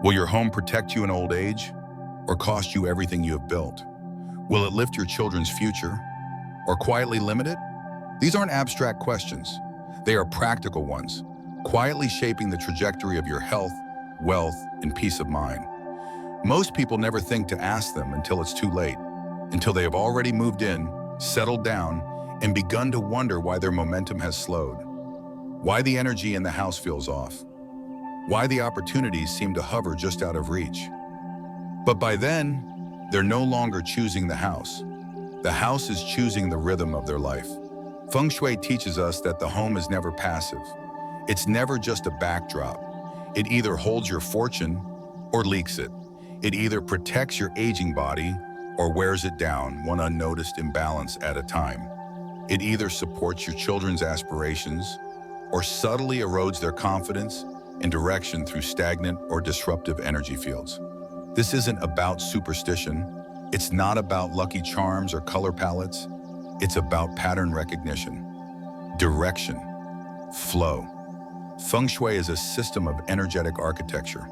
Will your home protect you in old age or cost you everything you have built? Will it lift your children's future or quietly limit it? These aren't abstract questions. They are practical ones, quietly shaping the trajectory of your health, wealth, and peace of mind. Most people never think to ask them until it's too late, until they have already moved in, settled down, and begun to wonder why their momentum has slowed, why the energy in the house feels off, why the opportunities seem to hover just out of reach. But by then, they're no longer choosing the house. The house is choosing the rhythm of their life. Feng Shui teaches us that the home is never passive. It's never just a backdrop. It either holds your fortune or leaks it. It either protects your aging body or wears it down, one unnoticed imbalance at a time. It either supports your children's aspirations or subtly erodes their confidence and direction through stagnant or disruptive energy fields. This isn't about superstition. It's not about lucky charms or color palettes. It's about pattern recognition, direction, flow. Feng Shui is a system of energetic architecture,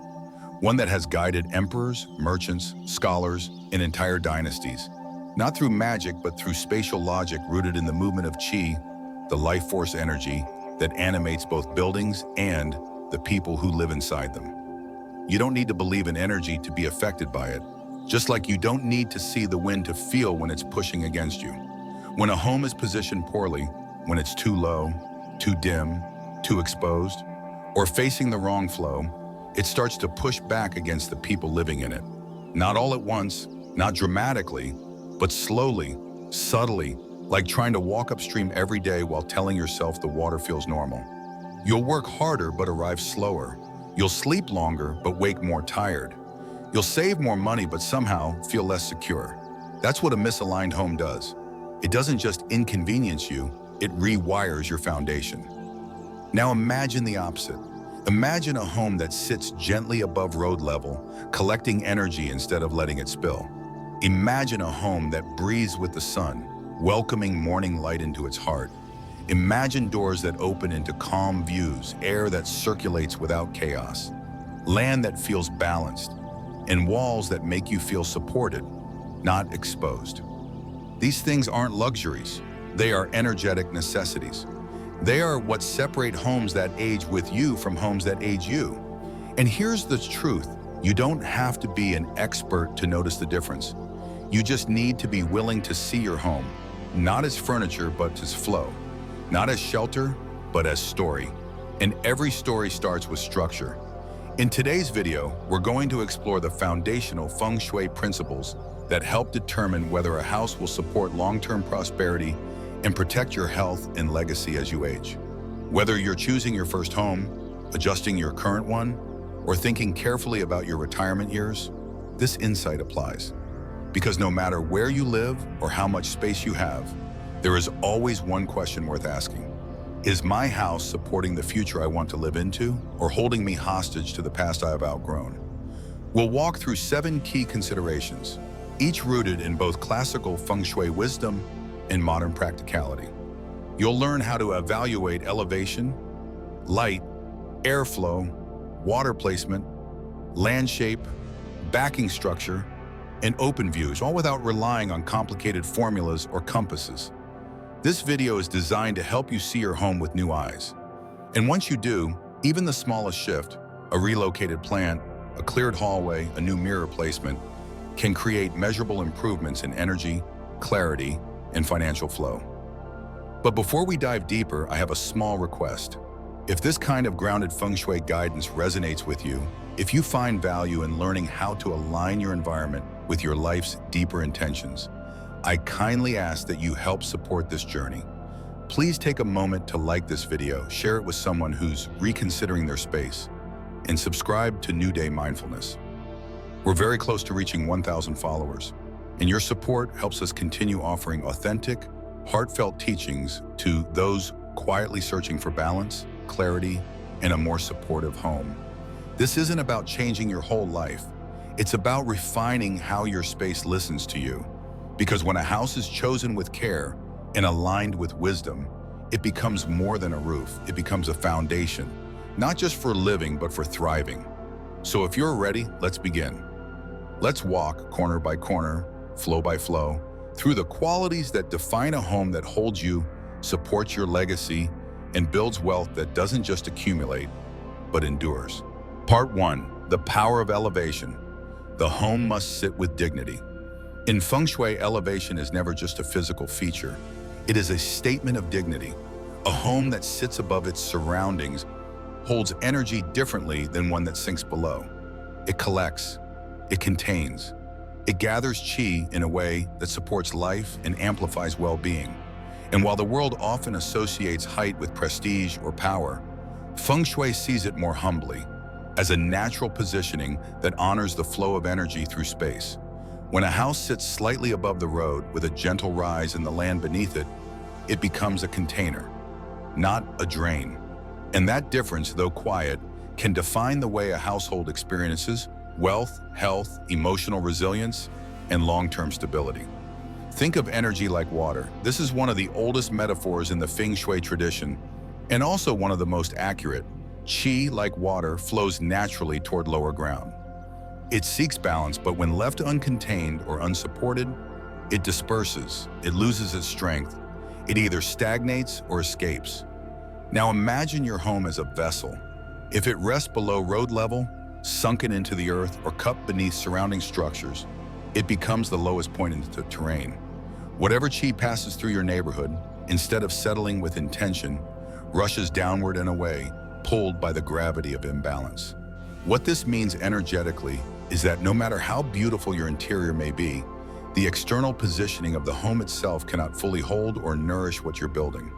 one that has guided emperors, merchants, scholars, and entire dynasties, not through magic, but through spatial logic rooted in the movement of qi, the life force energy that animates both buildings and the people who live inside them. You don't need to believe in energy to be affected by it, just like you don't need to see the wind to feel when it's pushing against you. When a home is positioned poorly, when it's too low, too dim, too exposed, or facing the wrong flow, it starts to push back against the people living in it. Not all at once, not dramatically, but slowly, subtly, like trying to walk upstream every day while telling yourself the water feels normal. You'll work harder but arrive slower. You'll sleep longer but wake more tired. You'll save more money but somehow feel less secure. That's what a misaligned home does. It doesn't just inconvenience you, it rewires your foundation. Now imagine the opposite. Imagine a home that sits gently above road level, collecting energy instead of letting it spill. Imagine a home that breathes with the sun, welcoming morning light into its heart. Imagine doors that open into calm views, air that circulates without chaos, land that feels balanced, and walls that make you feel supported, not exposed. These things aren't luxuries. They are energetic necessities. They are what separate homes that age with you from homes that age you. And here's the truth. You don't have to be an expert to notice the difference. You just need to be willing to see your home, not as furniture, but as flow. Not as shelter, but as story. And every story starts with structure. In today's video, we're going to explore the foundational Feng Shui principles that help determine whether a house will support long-term prosperity and protect your health and legacy as you age. Whether you're choosing your first home, adjusting your current one, or thinking carefully about your retirement years, this insight applies. Because no matter where you live or how much space you have, there is always one question worth asking. Is my house supporting the future I want to live into, or holding me hostage to the past I have outgrown? We'll walk through 7 key considerations, each rooted in both classical Feng Shui wisdom and modern practicality. You'll learn how to evaluate elevation, light, airflow, water placement, land shape, backing structure, and open views, all without relying on complicated formulas or compasses. This video is designed to help you see your home with new eyes. And once you do, even the smallest shift, a relocated plant, a cleared hallway, a new mirror placement, can create measurable improvements in energy, clarity, and financial flow. But before we dive deeper, I have a small request. If this kind of grounded Feng Shui guidance resonates with you, if you find value in learning how to align your environment with your life's deeper intentions, I kindly ask that you help support this journey. Please take a moment to like this video, share it with someone who's reconsidering their space, and subscribe to New Day Mindfulness. We're very close to reaching 1,000 followers, and your support helps us continue offering authentic, heartfelt teachings to those quietly searching for balance, clarity, and a more supportive home. This isn't about changing your whole life. It's about refining how your space listens to you. Because when a house is chosen with care and aligned with wisdom, it becomes more than a roof. It becomes a foundation, not just for living, but for thriving. So if you're ready, let's begin. Let's walk corner by corner, flow by flow, through the qualities that define a home that holds you, supports your legacy, and builds wealth that doesn't just accumulate, but endures. Part 1. The power of elevation. The home must sit with dignity. In Feng Shui, elevation is never just a physical feature. It is a statement of dignity. A home that sits above its surroundings holds energy differently than one that sinks below. It collects, it contains, it gathers qi in a way that supports life and amplifies well-being. And while the world often associates height with prestige or power, Feng Shui sees it more humbly, as a natural positioning that honors the flow of energy through space. When a house sits slightly above the road with a gentle rise in the land beneath it, it becomes a container, not a drain. And that difference, though quiet, can define the way a household experiences wealth, health, emotional resilience, and long-term stability. Think of energy like water. This is one of the oldest metaphors in the Feng Shui tradition, and also one of the most accurate. Qi, like water, flows naturally toward lower ground. It seeks balance, but when left uncontained or unsupported, it disperses, it loses its strength, it either stagnates or escapes. Now imagine your home as a vessel. If it rests below road level, sunken into the earth, or cupped beneath surrounding structures, it becomes the lowest point in the terrain. Whatever qi passes through your neighborhood, instead of settling with intention, rushes downward and away, pulled by the gravity of imbalance. What this means energetically is that no matter how beautiful your interior may be, the external positioning of the home itself cannot fully hold or nourish what you're building.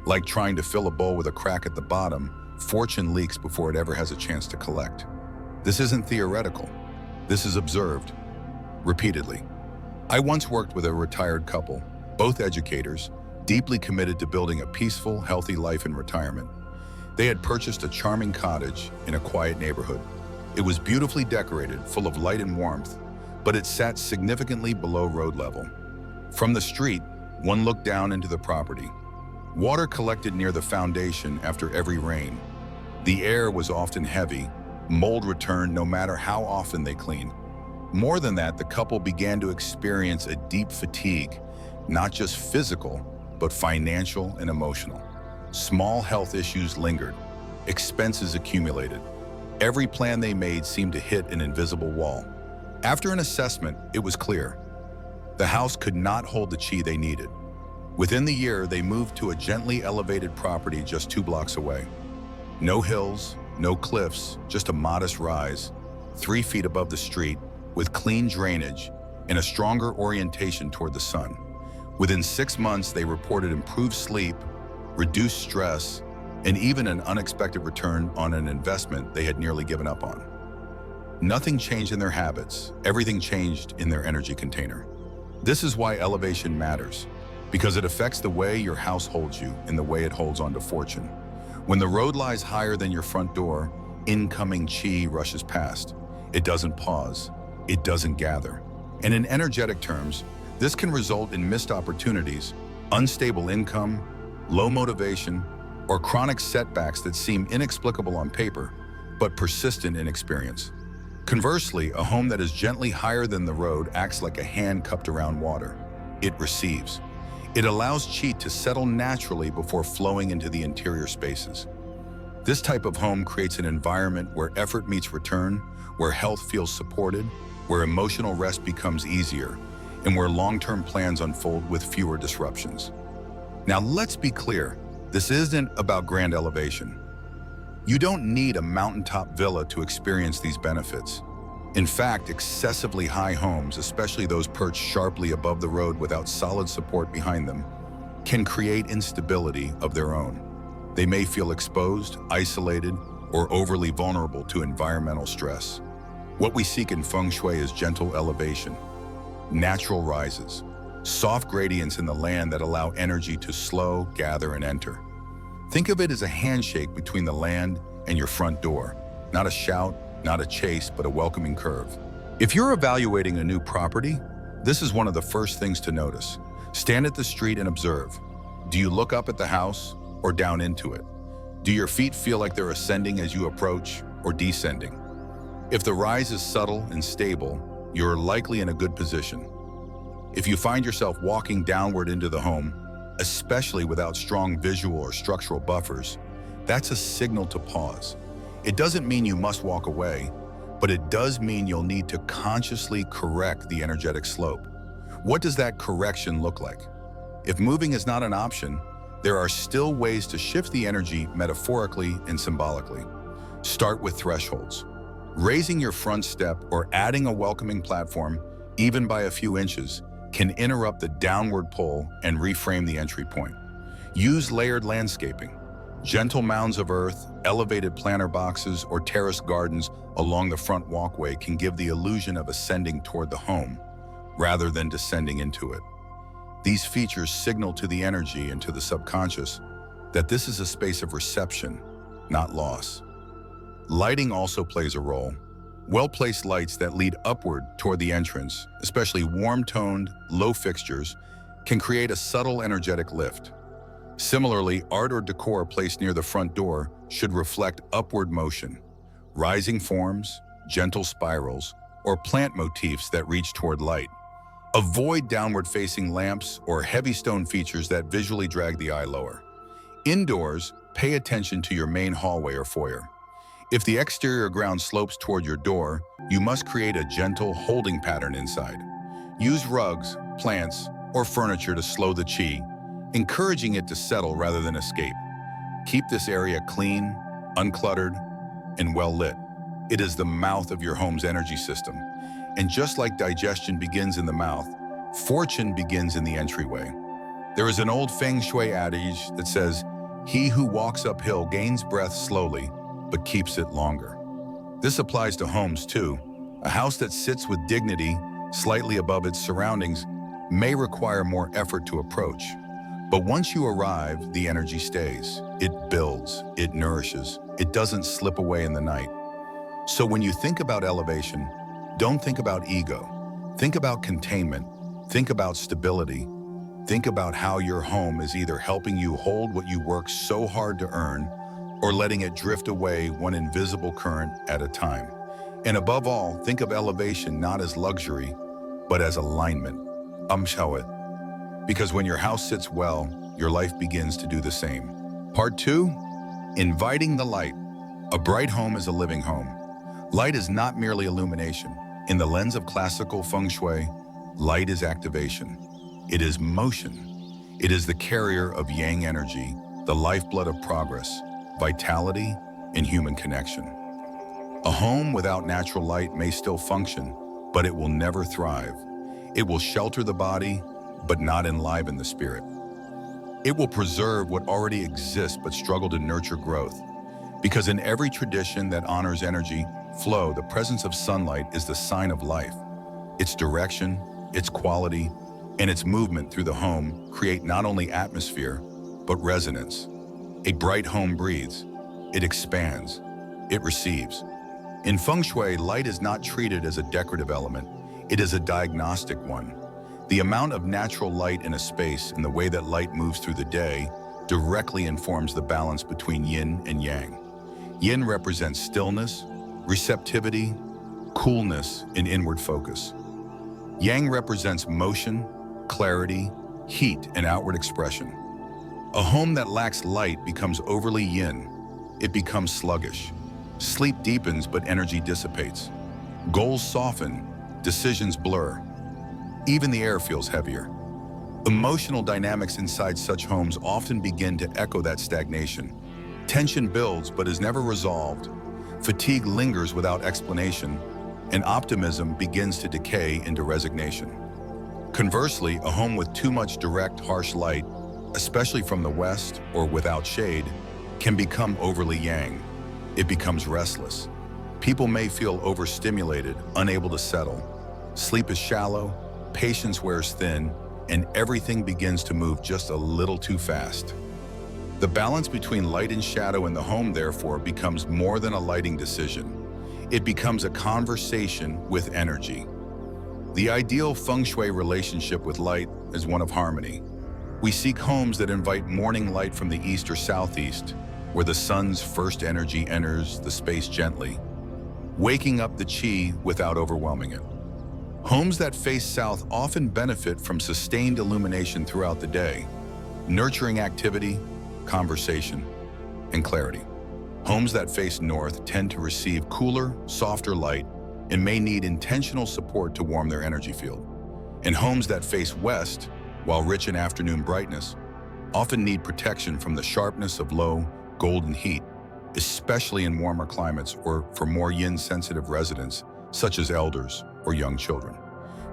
Like trying to fill a bowl with a crack at the bottom, fortune leaks before it ever has a chance to collect. This isn't theoretical. This is observed, repeatedly. I once worked with a retired couple, both educators, deeply committed to building a peaceful, healthy life in retirement. They had purchased a charming cottage in a quiet neighborhood. It was beautifully decorated, full of light and warmth, but it sat significantly below road level. From the street, one looked down into the property. Water collected near the foundation after every rain. The air was often heavy. Mold returned no matter how often they cleaned. More than that, the couple began to experience a deep fatigue, not just physical, but financial and emotional. Small health issues lingered. Expenses accumulated. Every plan they made seemed to hit an invisible wall. After an assessment, it was clear. The house could not hold the qi they needed. Within the year, they moved to a gently elevated property just 2 blocks away. No hills, no cliffs, just a modest rise, 3 feet above the street, with clean drainage and a stronger orientation toward the sun. Within 6 months, they reported improved sleep, reduced stress, and even an unexpected return on an investment they had nearly given up on. Nothing changed in their habits, everything changed in their energy container. This is why elevation matters, because it affects the way your house holds you and the way it holds onto fortune. When the road lies higher than your front door, incoming qi rushes past. It doesn't pause, it doesn't gather. And in energetic terms, this can result in missed opportunities, unstable income, low motivation, or chronic setbacks that seem inexplicable on paper, but persistent in experience. Conversely, a home that is gently higher than the road acts like a hand cupped around water. It receives. It allows qi to settle naturally before flowing into the interior spaces. This type of home creates an environment where effort meets return, where health feels supported, where emotional rest becomes easier, and where long-term plans unfold with fewer disruptions. Now, let's be clear. This isn't about grand elevation. You don't need a mountaintop villa to experience these benefits. In fact, excessively high homes, especially those perched sharply above the road without solid support behind them, can create instability of their own. They may feel exposed, isolated, or overly vulnerable to environmental stress. What we seek in Feng Shui is gentle elevation, natural rises, soft gradients in the land that allow energy to slow, gather, and enter. Think of it as a handshake between the land and your front door, not a shout, not a chase, but a welcoming curve. If you're evaluating a new property, this is one of the first things to notice. Stand at the street and observe. Do you look up at the house or down into it? Do your feet feel like they're ascending as you approach or descending? If the rise is subtle and stable, you're likely in a good position. If you find yourself walking downward into the home, especially without strong visual or structural buffers, that's a signal to pause. It doesn't mean you must walk away, but it does mean you'll need to consciously correct the energetic slope. What does that correction look like? If moving is not an option, there are still ways to shift the energy metaphorically and symbolically. Start with thresholds. Raising your front step or adding a welcoming platform, even by a few inches, can interrupt the downward pull and reframe the entry point. Use layered landscaping. Gentle mounds of earth, elevated planter boxes, or terraced gardens along the front walkway can give the illusion of ascending toward the home, rather than descending into it. These features signal to the energy and to the subconscious that this is a space of reception, not loss. Lighting also plays a role. Well-placed lights that lead upward toward the entrance, especially warm-toned, low fixtures, can create a subtle energetic lift. Similarly, art or decor placed near the front door should reflect upward motion, rising forms, gentle spirals, or plant motifs that reach toward light. Avoid downward-facing lamps or heavy stone features that visually drag the eye lower. Indoors, pay attention to your main hallway or foyer. If the exterior ground slopes toward your door, you must create a gentle holding pattern inside. Use rugs, plants, or furniture to slow the qi, encouraging it to settle rather than escape. Keep this area clean, uncluttered, and well lit. It is the mouth of your home's energy system. And just like digestion begins in the mouth, fortune begins in the entryway. There is an old Feng Shui adage that says, "He who walks uphill gains breath slowly, but keeps it longer." This applies to homes too. A house that sits with dignity, slightly above its surroundings, may require more effort to approach. But once you arrive, the energy stays. It builds, it nourishes, it doesn't slip away in the night. So when you think about elevation, don't think about ego. Think about containment. Think about stability. Think about how your home is either helping you hold what you work so hard to earn, or letting it drift away one invisible current at a time. And above all, think of elevation not as luxury, but as alignment. Because when your house sits well, your life begins to do the same. Part 2, inviting the light. A bright home is a living home. Light is not merely illumination. In the lens of classical Feng Shui, light is activation. It is motion. It is the carrier of yang energy, the lifeblood of progress, vitality, and human connection. A home without natural light may still function, but it will never thrive. It will shelter the body, but not enliven the spirit. It will preserve what already exists but struggle to nurture growth. Because in every tradition that honors energy flow, the presence of sunlight is the sign of life. Its direction, its quality, and its movement through the home create not only atmosphere, but resonance. A bright home breathes, it expands, it receives. In Feng Shui, light is not treated as a decorative element, it is a diagnostic one. The amount of natural light in a space and the way that light moves through the day directly informs the balance between yin and yang. Yin represents stillness, receptivity, coolness, and inward focus. Yang represents motion, clarity, heat, and outward expression. A home that lacks light becomes overly yin. It becomes sluggish. Sleep deepens, but energy dissipates. Goals soften, decisions blur. Even the air feels heavier. Emotional dynamics inside such homes often begin to echo that stagnation. Tension builds but is never resolved. Fatigue lingers without explanation, and optimism begins to decay into resignation. Conversely, a home with too much direct, harsh light, especially from the west or without shade, can become overly yang. It becomes restless. People may feel overstimulated, unable to settle. Sleep is shallow, patience wears thin, and everything begins to move just a little too fast. The balance between light and shadow in the home, therefore, becomes more than a lighting decision. It becomes a conversation with energy. The ideal Feng Shui relationship with light is one of harmony. We seek homes that invite morning light from the east or southeast, where the sun's first energy enters the space gently. waking up the qi without overwhelming it. Homes that face south often benefit from sustained illumination throughout the day, nurturing activity, conversation, and clarity. Homes that face north tend to receive cooler, softer light and may need intentional support to warm their energy field. And homes that face west, while rich in afternoon brightness, often need protection from the sharpness of low, golden heat, especially in warmer climates or for more yin-sensitive residents, such as elders or young children.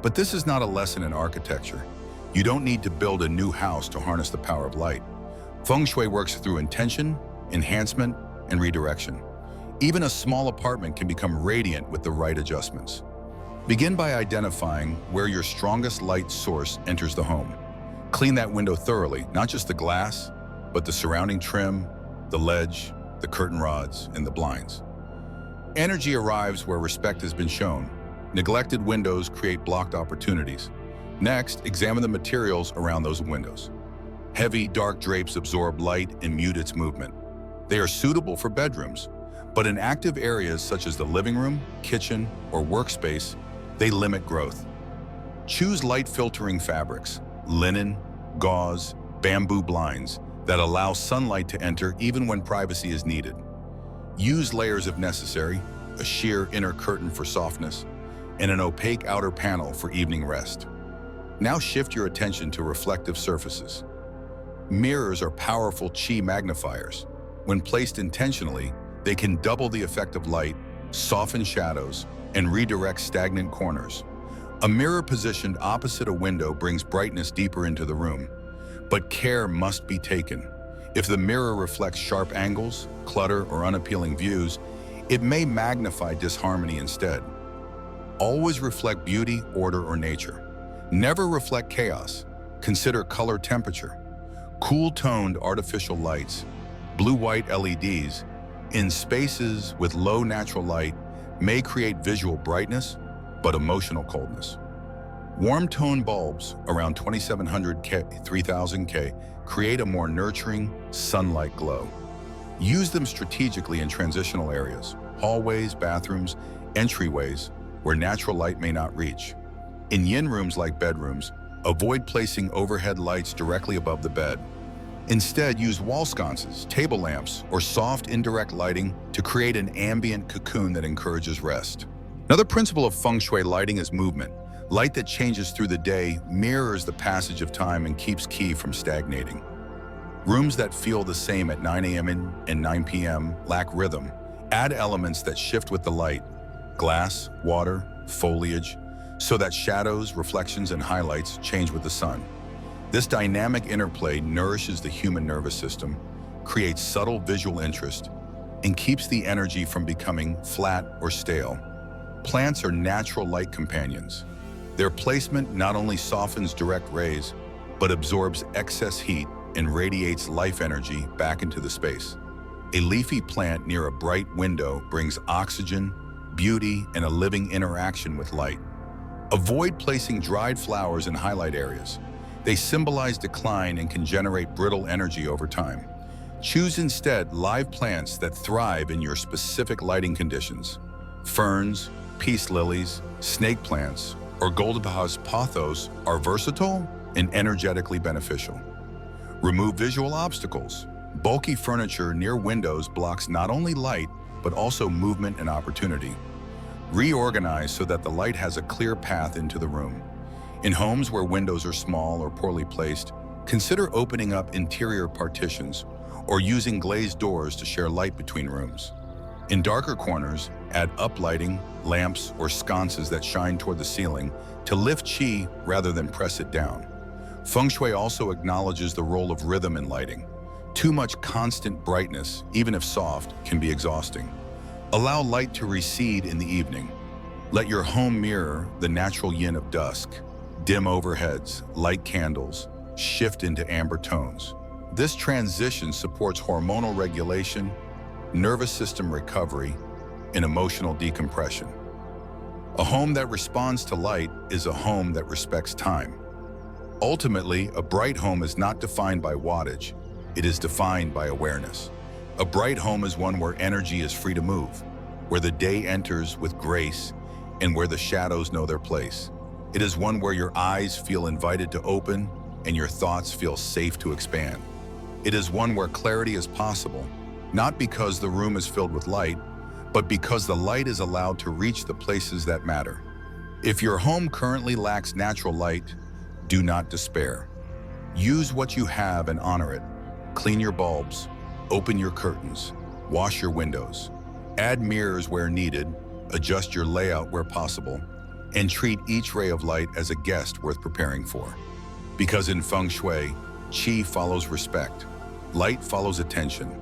But this is not a lesson in architecture. You don't need to build a new house to harness the power of light. Feng Shui works through intention, enhancement, and redirection. Even a small apartment can become radiant with the right adjustments. Begin by identifying where your strongest light source enters the home. Clean that window thoroughly, not just the glass, but the surrounding trim, the ledge, the curtain rods, and the blinds. Energy arrives where respect has been shown. Neglected windows create blocked opportunities. Next, examine the materials around those windows. Heavy, dark drapes absorb light and mute its movement. They are suitable for bedrooms, but in active areas such as the living room, kitchen, or workspace, they limit growth. Choose light-filtering fabrics, linen, gauze, bamboo blinds that allow sunlight to enter even when privacy is needed. Use layers if necessary, a sheer inner curtain for softness, and an opaque outer panel for evening rest. Now shift your attention to reflective surfaces. Mirrors are powerful qi magnifiers. When placed intentionally, they can double the effect of light, soften shadows, and redirect stagnant corners. A mirror positioned opposite a window brings brightness deeper into the room. But care must be taken. If the mirror reflects sharp angles, clutter, or unappealing views, it may magnify disharmony instead. Always reflect beauty, order, or nature. Never reflect chaos. Consider color temperature. Cool-toned artificial lights, blue-white LEDs, in spaces with low natural light may create visual brightness, but emotional coldness. Warm-tone bulbs around 2700K, 3000K create a more nurturing, sunlight glow. Use them strategically in transitional areas, hallways, bathrooms, entryways, where natural light may not reach. In yin rooms like bedrooms, avoid placing overhead lights directly above the bed. Instead, use wall sconces, table lamps, or soft indirect lighting to create an ambient cocoon that encourages rest. Another principle of Feng Shui lighting is movement. Light that changes through the day mirrors the passage of time and keeps qi from stagnating. Rooms that feel the same at 9 a.m. and 9 p.m. lack rhythm. Add elements that shift with the light, glass, water, foliage, so that shadows, reflections, and highlights change with the sun. This dynamic interplay nourishes the human nervous system, creates subtle visual interest, and keeps the energy from becoming flat or stale. Plants are natural light companions. Their placement not only softens direct rays, but absorbs excess heat and radiates life energy back into the space. A leafy plant near a bright window brings oxygen, beauty, and a living interaction with light. Avoid placing dried flowers in highlight areas. They symbolize decline and can generate brittle energy over time. Choose instead live plants that thrive in your specific lighting conditions. Ferns, peace lilies, snake plants, or golden pothos are versatile and energetically beneficial. Remove visual obstacles. Bulky furniture near windows blocks not only light, but also movement and opportunity. Reorganize so that the light has a clear path into the room. In homes where windows are small or poorly placed, consider opening up interior partitions or using glazed doors to share light between rooms. In darker corners, add uplighting, lamps, or sconces that shine toward the ceiling to lift qi rather than press it down. Feng Shui also acknowledges the role of rhythm in lighting. Too much constant brightness, even if soft, can be exhausting. Allow light to recede in the evening. Let your home mirror the natural yin of dusk. Dim overheads, light candles, shift into amber tones. This transition supports hormonal regulation, nervous system recovery, and emotional decompression. A home that responds to light is a home that respects time. Ultimately, a bright home is not defined by wattage, it is defined by awareness. A bright home is one where energy is free to move. where the day enters with grace and where the shadows know their place. It is one where your eyes feel invited to open and your thoughts feel safe to expand. It is one where clarity is possible, not because the room is filled with light, but because the light is allowed to reach the places that matter. If your home currently lacks natural light, do not despair. Use what you have and honor it. Clean your bulbs, open your curtains, wash your windows, add mirrors where needed, adjust your layout where possible, and treat each ray of light as a guest worth preparing for. Because in Feng Shui, Qi follows respect, light follows attention,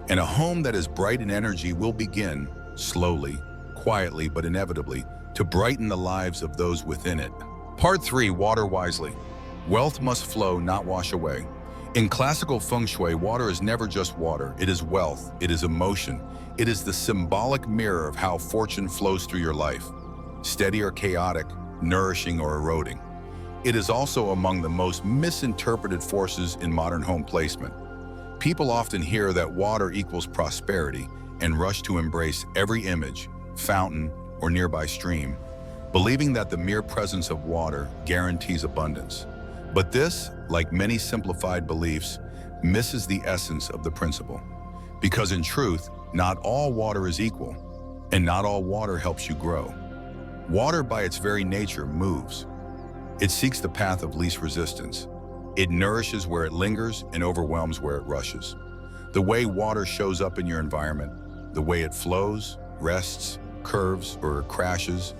and a home that is bright in energy will begin, slowly, quietly, but inevitably, to brighten the lives of those within it. Part 3. Water wisely. Wealth must flow, not wash away. In classical Feng Shui, water is never just water. It is wealth, it is emotion, it is the symbolic mirror of how fortune flows through your life, steady or chaotic, nourishing or eroding. It is also among the most misinterpreted forces in modern home placement. People often hear that water equals prosperity and rush to embrace every image, fountain, or nearby stream, believing that the mere presence of water guarantees abundance. But this, like many simplified beliefs, misses the essence of the principle. Because in truth, not all water is equal, and not all water helps you grow. Water by its very nature moves. It seeks the path of least resistance. It nourishes where it lingers and overwhelms where it rushes. The way water shows up in your environment, the way it flows, rests, curves, or crashes,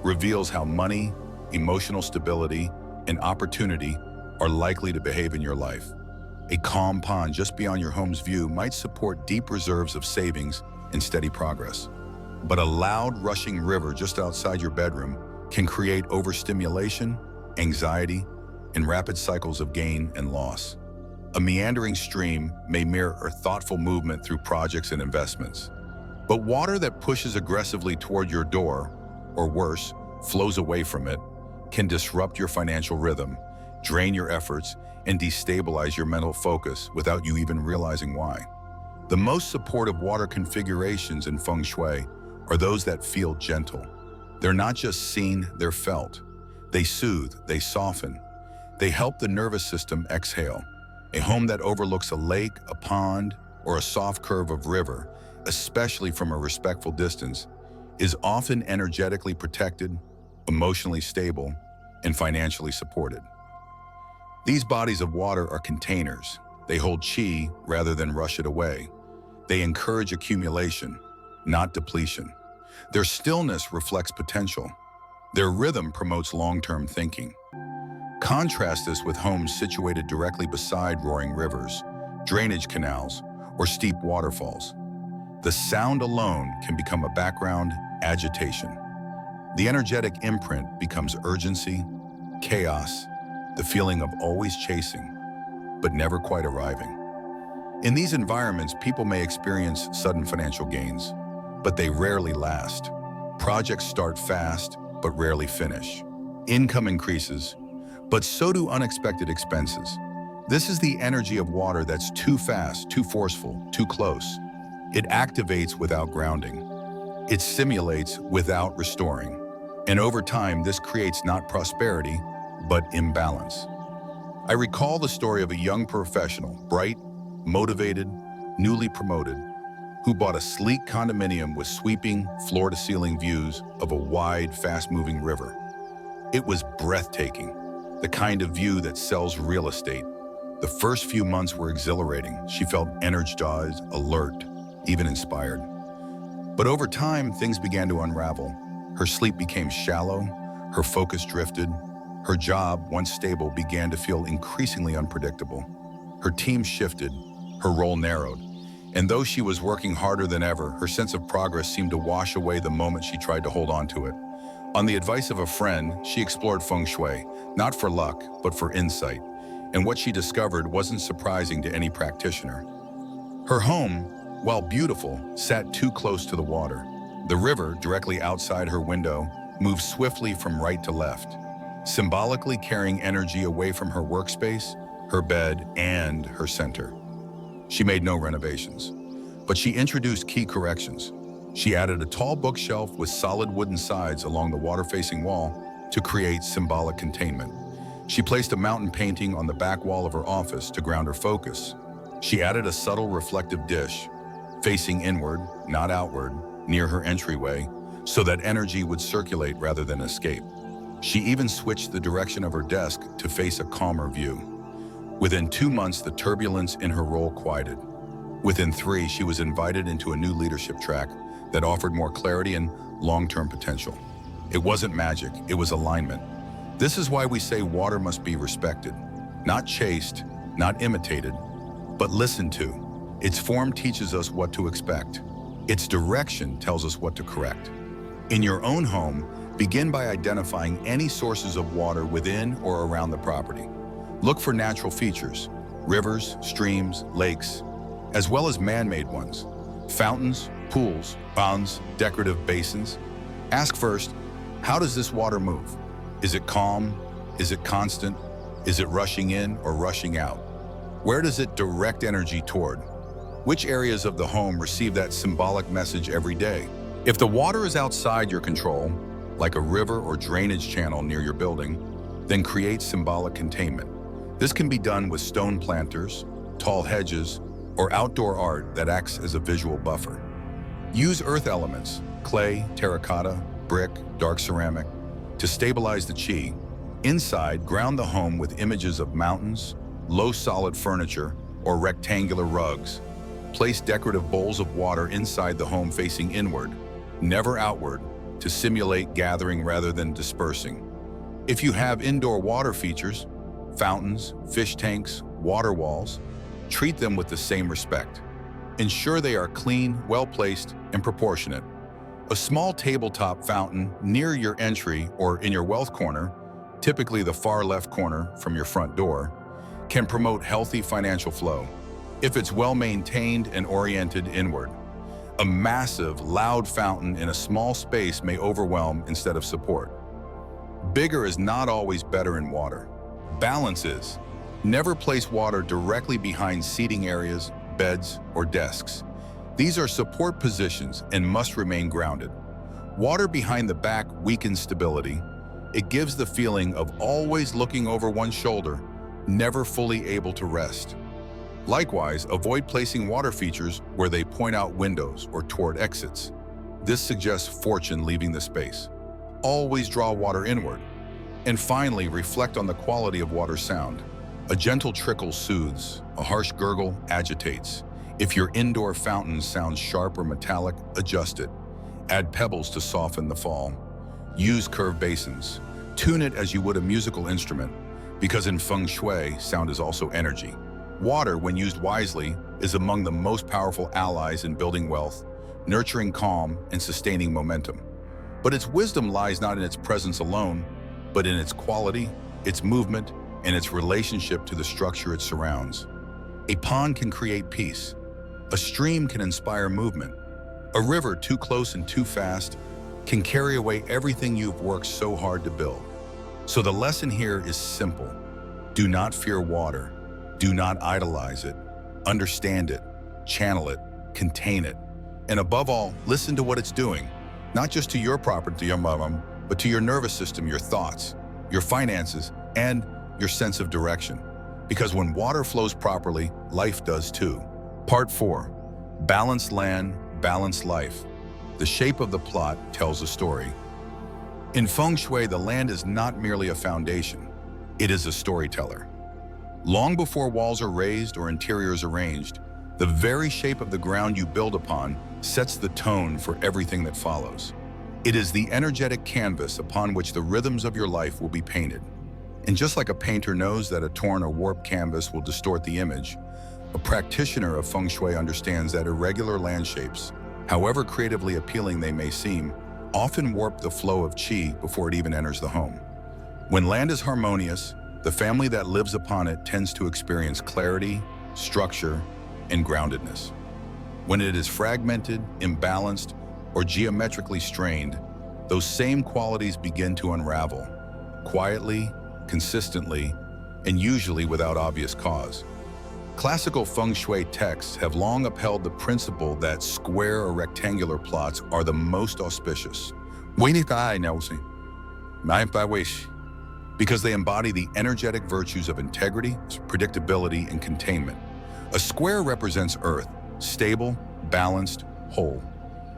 reveals how money, emotional stability, and opportunity are likely to behave in your life. A calm pond just beyond your home's view might support deep reserves of savings and steady progress. But a loud, rushing river just outside your bedroom can create overstimulation, anxiety, and rapid cycles of gain and loss. A meandering stream may mirror thoughtful movement through projects and investments. But water that pushes aggressively toward your door, or worse, flows away from it, can disrupt your financial rhythm, drain your efforts, and destabilize your mental focus without you even realizing why. The most supportive water configurations in Feng Shui are those that feel gentle. They're not just seen, they're felt. They soothe, they soften. They help the nervous system exhale. A home that overlooks a lake, a pond, or a soft curve of river, especially from a respectful distance, is often energetically protected, emotionally stable, and financially supported. These bodies of water are containers. They hold qi rather than rush it away. They encourage accumulation, not depletion. Their stillness reflects potential. Their rhythm promotes long-term thinking. Contrast this with homes situated directly beside roaring rivers, drainage canals, or steep waterfalls. The sound alone can become a background agitation. The energetic imprint becomes urgency, chaos, the feeling of always chasing, but never quite arriving. In these environments, people may experience sudden financial gains, but they rarely last. Projects start fast, but rarely finish. Income increases, but so do unexpected expenses. This is the energy of water that's too fast, too forceful, too close. It activates without grounding. It simulates without restoring. And over time, this creates not prosperity, but imbalance. I recall the story of a young professional, bright, motivated, newly promoted, who bought a sleek condominium with sweeping, floor-to-ceiling views of a wide, fast-moving river. It was breathtaking, the kind of view that sells real estate. The first few months were exhilarating. She felt energized, alert, even inspired. But over time, things began to unravel. Her sleep became shallow, her focus drifted. Her job, once stable, began to feel increasingly unpredictable. Her team shifted, her role narrowed, and though she was working harder than ever, her sense of progress seemed to wash away the moment she tried to hold on to it. On the advice of a friend, she explored Feng Shui, not for luck, but for insight, and what she discovered wasn't surprising to any practitioner. Her home, while beautiful, sat too close to the water. The river, directly outside her window, moved swiftly from right to left, symbolically carrying energy away from her workspace, her bed, and her center. She made no renovations, but she introduced key corrections. She added a tall bookshelf with solid wooden sides along the water-facing wall to create symbolic containment. She placed a mountain painting on the back wall of her office to ground her focus. She added a subtle reflective dish, facing inward, not outward, near her entryway, so that energy would circulate rather than escape. She even switched the direction of her desk to face a calmer view. Within 2 months, the turbulence in her role quieted. Within 3, she was invited into a new leadership track that offered more clarity and long-term potential. It wasn't magic, it was alignment. This is why we say water must be respected, not chased, not imitated, but listened to. Its form teaches us what to expect. Its direction tells us what to correct. In your own home, begin by identifying any sources of water within or around the property. Look for natural features, rivers, streams, lakes, as well as man-made ones, fountains, pools, ponds, decorative basins. Ask first, how does this water move? Is it calm? Is it constant? Is it rushing in or rushing out? Where does it direct energy toward? Which areas of the home receive that symbolic message every day? If the water is outside your control, like a river or drainage channel near your building, then create symbolic containment. This can be done with stone planters, tall hedges, or outdoor art that acts as a visual buffer. Use earth elements, clay, terracotta, brick, dark ceramic, to stabilize the chi. Inside, ground the home with images of mountains, low solid furniture, or rectangular rugs. Place decorative bowls of water inside the home facing inward, never outward, to simulate gathering rather than dispersing. If you have indoor water features, fountains, fish tanks, water walls, treat them with the same respect. Ensure they are clean, well-placed, and proportionate. A small tabletop fountain near your entry or in your wealth corner, typically the far left corner from your front door, can promote healthy financial flow if it's well-maintained and oriented inward. A massive, loud fountain in a small space may overwhelm instead of support. Bigger is not always better in water. Balance is. Never place water directly behind seating areas, beds, or desks. These are support positions and must remain grounded. Water behind the back weakens stability. It gives the feeling of always looking over one's shoulder, never fully able to rest. Likewise, avoid placing water features where they point out windows or toward exits. This suggests fortune leaving the space. Always draw water inward. And finally, reflect on the quality of water sound. A gentle trickle soothes, a harsh gurgle agitates. If your indoor fountain sounds sharp or metallic, adjust it. Add pebbles to soften the fall. Use curved basins. Tune it as you would a musical instrument, because in Feng Shui, sound is also energy. Water, when used wisely, is among the most powerful allies in building wealth, nurturing calm, and sustaining momentum. But its wisdom lies not in its presence alone, but in its quality, its movement, and its relationship to the structure it surrounds. A pond can create peace. A stream can inspire movement. A river too close and too fast can carry away everything you've worked so hard to build. So the lesson here is simple. Do not fear water. Do not idolize it. Understand it, channel it, contain it. And above all, listen to what it's doing, not just to your property, to your mom, but to your nervous system, your thoughts, your finances, and your sense of direction. Because when water flows properly, life does too. Part 4. Balanced land, balanced life. The shape of the plot tells a story. In Feng Shui, the land is not merely a foundation. It is a storyteller. Long before walls are raised or interiors arranged, the very shape of the ground you build upon sets the tone for everything that follows. It is the energetic canvas upon which the rhythms of your life will be painted. And just like a painter knows that a torn or warped canvas will distort the image, a practitioner of Feng Shui understands that irregular land shapes, however creatively appealing they may seem, often warp the flow of qi before it even enters the home. When land is harmonious, the family that lives upon it tends to experience clarity, structure, and groundedness. When it is fragmented, imbalanced, or geometrically strained, those same qualities begin to unravel, quietly, consistently, and usually without obvious cause. Classical Feng Shui texts have long upheld the principle that square or rectangular plots are the most auspicious. Because they embody the energetic virtues of integrity, predictability, and containment. A square represents earth, stable, balanced, whole.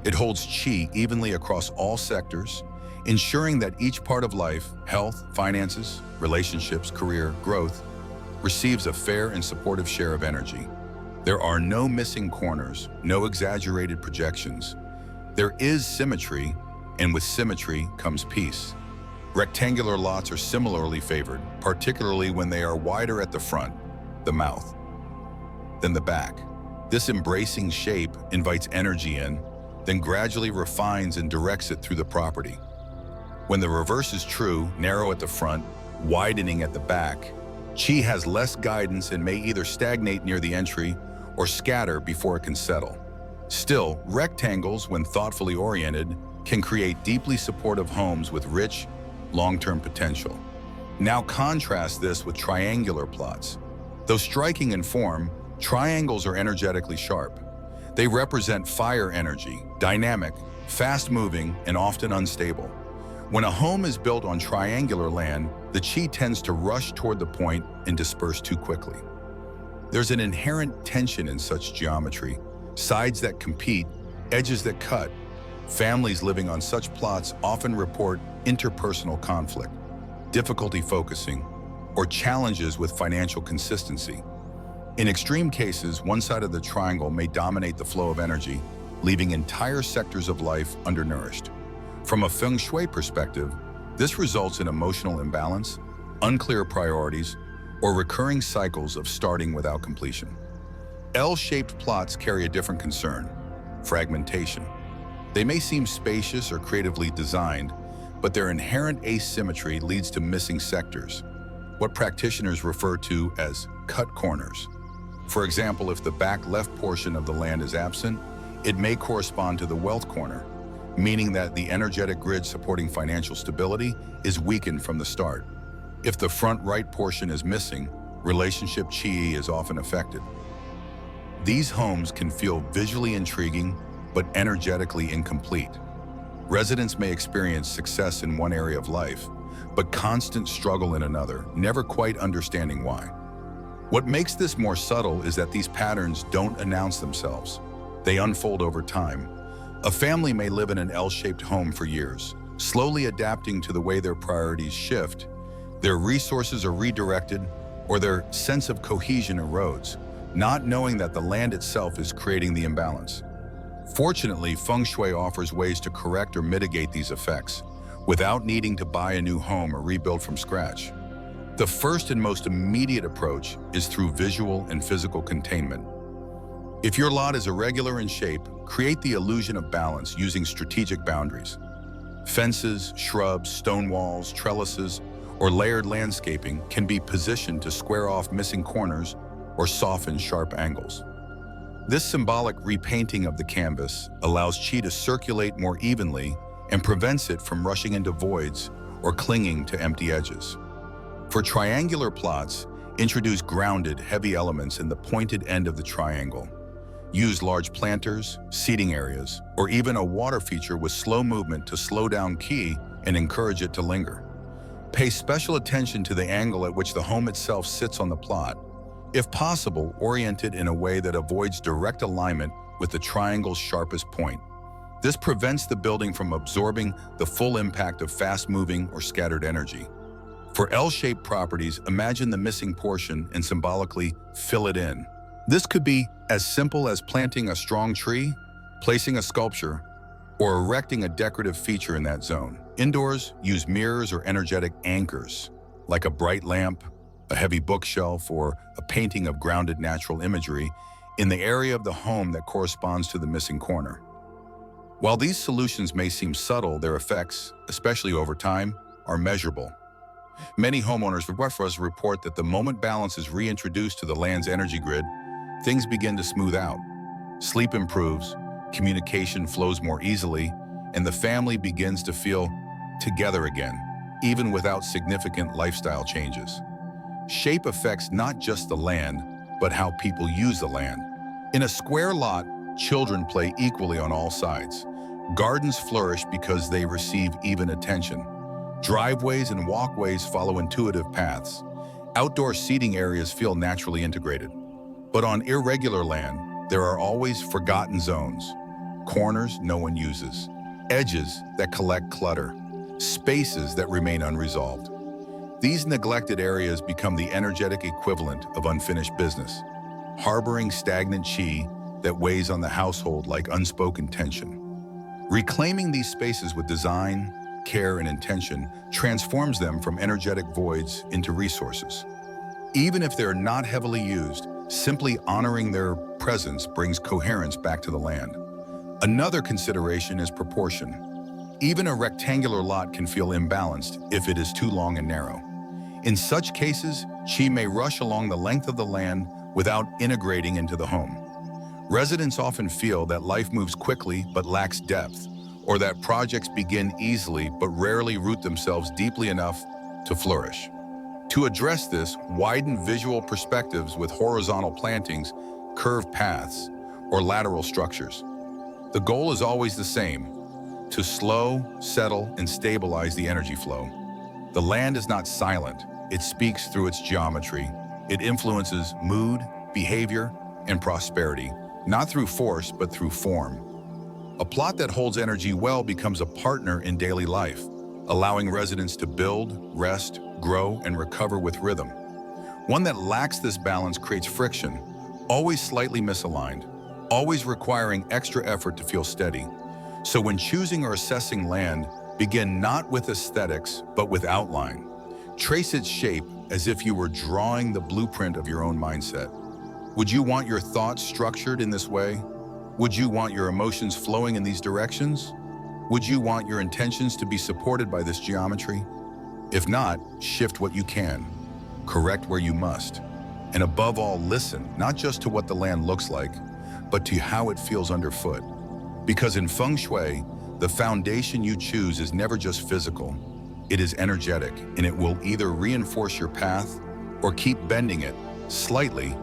It holds qi evenly across all sectors, ensuring that each part of life, health, finances, relationships, career, growth, receives a fair and supportive share of energy. There are no missing corners, no exaggerated projections. There is symmetry, and with symmetry comes peace. Rectangular lots are similarly favored, particularly when they are wider at the front, the mouth, than the back. This embracing shape invites energy in, then gradually refines and directs it through the property. When the reverse is true, narrow at the front, widening at the back, qi has less guidance and may either stagnate near the entry or scatter before it can settle. Still, rectangles, when thoughtfully oriented, can create deeply supportive homes with rich, long-term potential. Now contrast this with triangular plots. Though striking in form, triangles are energetically sharp. They represent fire energy, dynamic, fast-moving, and often unstable. When a home is built on triangular land, the qi tends to rush toward the point and disperse too quickly. There's an inherent tension in such geometry, sides that compete, edges that cut. Families living on such plots often report interpersonal conflict, difficulty focusing, or challenges with financial consistency. In extreme cases, one side of the triangle may dominate the flow of energy, leaving entire sectors of life undernourished. From a Feng Shui perspective, this results in emotional imbalance, unclear priorities, or recurring cycles of starting without completion. L-shaped plots carry a different concern: fragmentation. They may seem spacious or creatively designed, but their inherent asymmetry leads to missing sectors, what practitioners refer to as cut corners. For example, if the back left portion of the land is absent, it may correspond to the wealth corner, meaning that the energetic grid supporting financial stability is weakened from the start. If the front right portion is missing, relationship qi is often affected. These homes can feel visually intriguing, but energetically incomplete. Residents may experience success in one area of life, but constant struggle in another, never quite understanding why. What makes this more subtle is that these patterns don't announce themselves. They unfold over time. A family may live in an L-shaped home for years, slowly adapting to the way their priorities shift. Their resources are redirected, or their sense of cohesion erodes, not knowing that the land itself is creating the imbalance. Fortunately, Feng Shui offers ways to correct or mitigate these effects without needing to buy a new home or rebuild from scratch. The first and most immediate approach is through visual and physical containment. If your lot is irregular in shape, create the illusion of balance using strategic boundaries. Fences, shrubs, stone walls, trellises, or layered landscaping can be positioned to square off missing corners or soften sharp angles. This symbolic repainting of the canvas allows qi to circulate more evenly and prevents it from rushing into voids or clinging to empty edges. For triangular plots, introduce grounded, heavy elements in the pointed end of the triangle. Use large planters, seating areas, or even a water feature with slow movement to slow down qi and encourage it to linger. Pay special attention to the angle at which the home itself sits on the plot. If possible, orient it in a way that avoids direct alignment with the triangle's sharpest point. This prevents the building from absorbing the full impact of fast-moving or scattered energy. For L-shaped properties, imagine the missing portion and symbolically fill it in. This could be as simple as planting a strong tree, placing a sculpture, or erecting a decorative feature in that zone. Indoors, use mirrors or energetic anchors, like a bright lamp, a heavy bookshelf, or a painting of grounded natural imagery in the area of the home that corresponds to the missing corner. While these solutions may seem subtle, their effects, especially over time, are measurable. Many homeowners report that the moment balance is reintroduced to the land's energy grid, things begin to smooth out. Sleep improves, communication flows more easily, and the family begins to feel together again, even without significant lifestyle changes. Shape affects not just the land, but how people use the land. In a square lot, children play equally on all sides. Gardens flourish because they receive even attention. Driveways and walkways follow intuitive paths. Outdoor seating areas feel naturally integrated. But on irregular land, there are always forgotten zones, corners no one uses, edges that collect clutter, spaces that remain unresolved. These neglected areas become the energetic equivalent of unfinished business, harboring stagnant chi that weighs on the household like unspoken tension. Reclaiming these spaces with design, care, and intention transforms them from energetic voids into resources. Even if they're not heavily used, simply honoring their presence brings coherence back to the land. Another consideration is proportion. Even a rectangular lot can feel imbalanced if it is too long and narrow. In such cases, chi may rush along the length of the land without integrating into the home. Residents often feel that life moves quickly but lacks depth, or that projects begin easily but rarely root themselves deeply enough to flourish. To address this, widen visual perspectives with horizontal plantings, curved paths, or lateral structures. The goal is always the same: to slow, settle, and stabilize the energy flow. The land is not silent. It speaks through its geometry. It influences mood, behavior, and prosperity, not through force, but through form. A plot that holds energy well becomes a partner in daily life, allowing residents to build, rest, grow, and recover with rhythm. One that lacks this balance creates friction, always slightly misaligned, always requiring extra effort to feel steady. So when choosing or assessing land, begin not with aesthetics, but with outline. Trace its shape as if you were drawing the blueprint of your own mindset. Would you want your thoughts structured in this way? Would you want your emotions flowing in these directions? Would you want your intentions to be supported by this geometry? If not, shift what you can, correct where you must, and above all, listen, not just to what the land looks like, but to how it feels underfoot. Because in Feng Shui, the foundation you choose is never just physical, it is energetic, and it will either reinforce your path or keep bending it slightly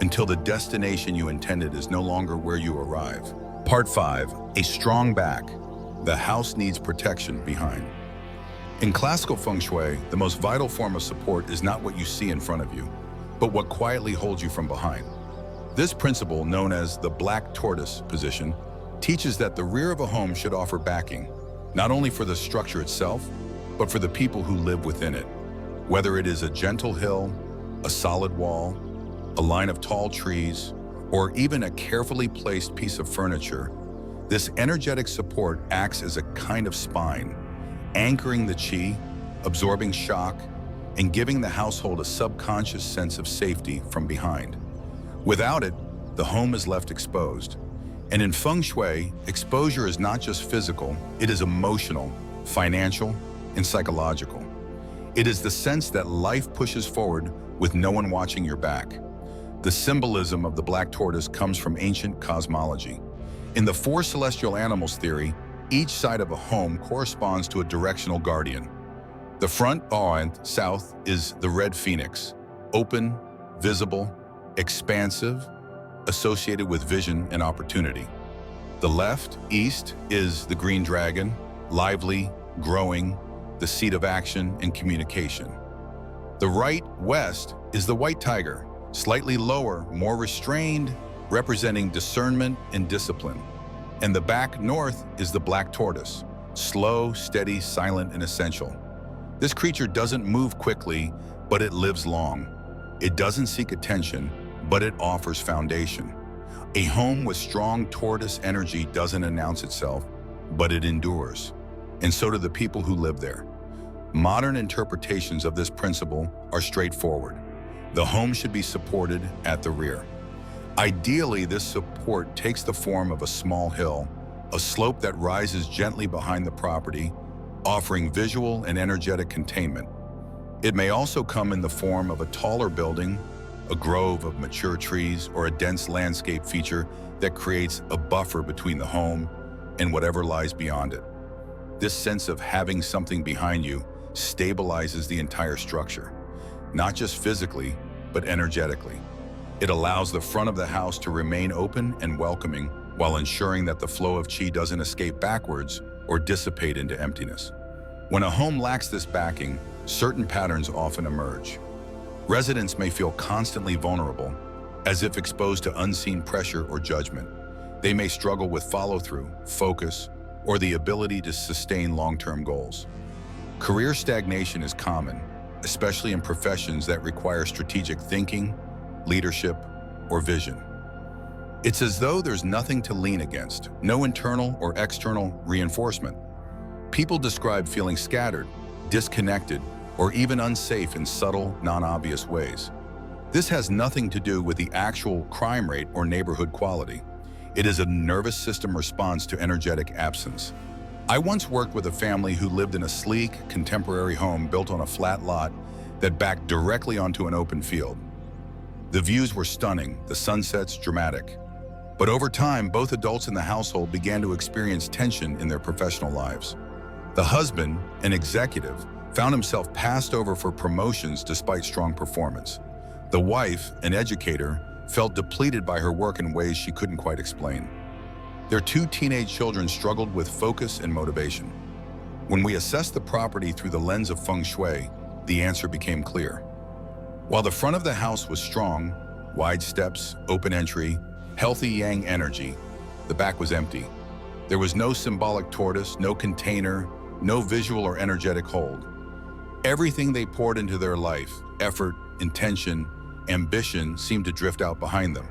until the destination you intended is no longer where you arrive. Part 5, a strong back. The house needs protection behind. In classical Feng Shui, the most vital form of support is not what you see in front of you, but what quietly holds you from behind. This principle, known as the black tortoise position, teaches that the rear of a home should offer backing, not only for the structure itself, but for the people who live within it. Whether it is a gentle hill, a solid wall, a line of tall trees, or even a carefully placed piece of furniture, this energetic support acts as a kind of spine, anchoring the chi, absorbing shock, and giving the household a subconscious sense of safety from behind. Without it, the home is left exposed. And in Feng Shui, exposure is not just physical, it is emotional, financial, and psychological. It is the sense that life pushes forward with no one watching your back. The symbolism of the black tortoise comes from ancient cosmology. In the four celestial animals theory, each side of a home corresponds to a directional guardian. The front, south, is the red phoenix, open, visible, expansive, associated with vision and opportunity. The left, east, is the green dragon, lively, growing, the seat of action and communication. The right, west, is the white tiger, slightly lower, more restrained, representing discernment and discipline. And the back, north, is the black tortoise, slow, steady, silent, and essential. This creature doesn't move quickly, but it lives long. It doesn't seek attention, but it offers foundation. A home with strong tortoise energy doesn't announce itself, but it endures. And so do the people who live there. Modern interpretations of this principle are straightforward. The home should be supported at the rear. Ideally, this support takes the form of a small hill, a slope that rises gently behind the property, offering visual and energetic containment. It may also come in the form of a taller building, a grove of mature trees, or a dense landscape feature that creates a buffer between the home and whatever lies beyond it. This sense of having something behind you stabilizes the entire structure, not just physically, but energetically. It allows the front of the house to remain open and welcoming while ensuring that the flow of qi doesn't escape backwards or dissipate into emptiness. When a home lacks this backing, certain patterns often emerge. Residents may feel constantly vulnerable, as if exposed to unseen pressure or judgment. They may struggle with follow-through, focus, or the ability to sustain long-term goals. Career stagnation is common, especially in professions that require strategic thinking, leadership, or vision. It's as though there's nothing to lean against, no internal or external reinforcement. People describe feeling scattered, disconnected, or even unsafe in subtle, non-obvious ways. This has nothing to do with the actual crime rate or neighborhood quality. It is a nervous system response to energetic absence. I once worked with a family who lived in a sleek, contemporary home built on a flat lot that backed directly onto an open field. The views were stunning, the sunsets dramatic. But over time, both adults in the household began to experience tension in their professional lives. The husband, an executive, found himself passed over for promotions despite strong performance. The wife, an educator, felt depleted by her work in ways she couldn't quite explain. Their two teenage children struggled with focus and motivation. When we assessed the property through the lens of Feng Shui, the answer became clear. While the front of the house was strong, wide steps, open entry, healthy yang energy, the back was empty. There was no symbolic tortoise, no container, no visual or energetic hold. Everything they poured into their life, effort, intention, ambition, seemed to drift out behind them.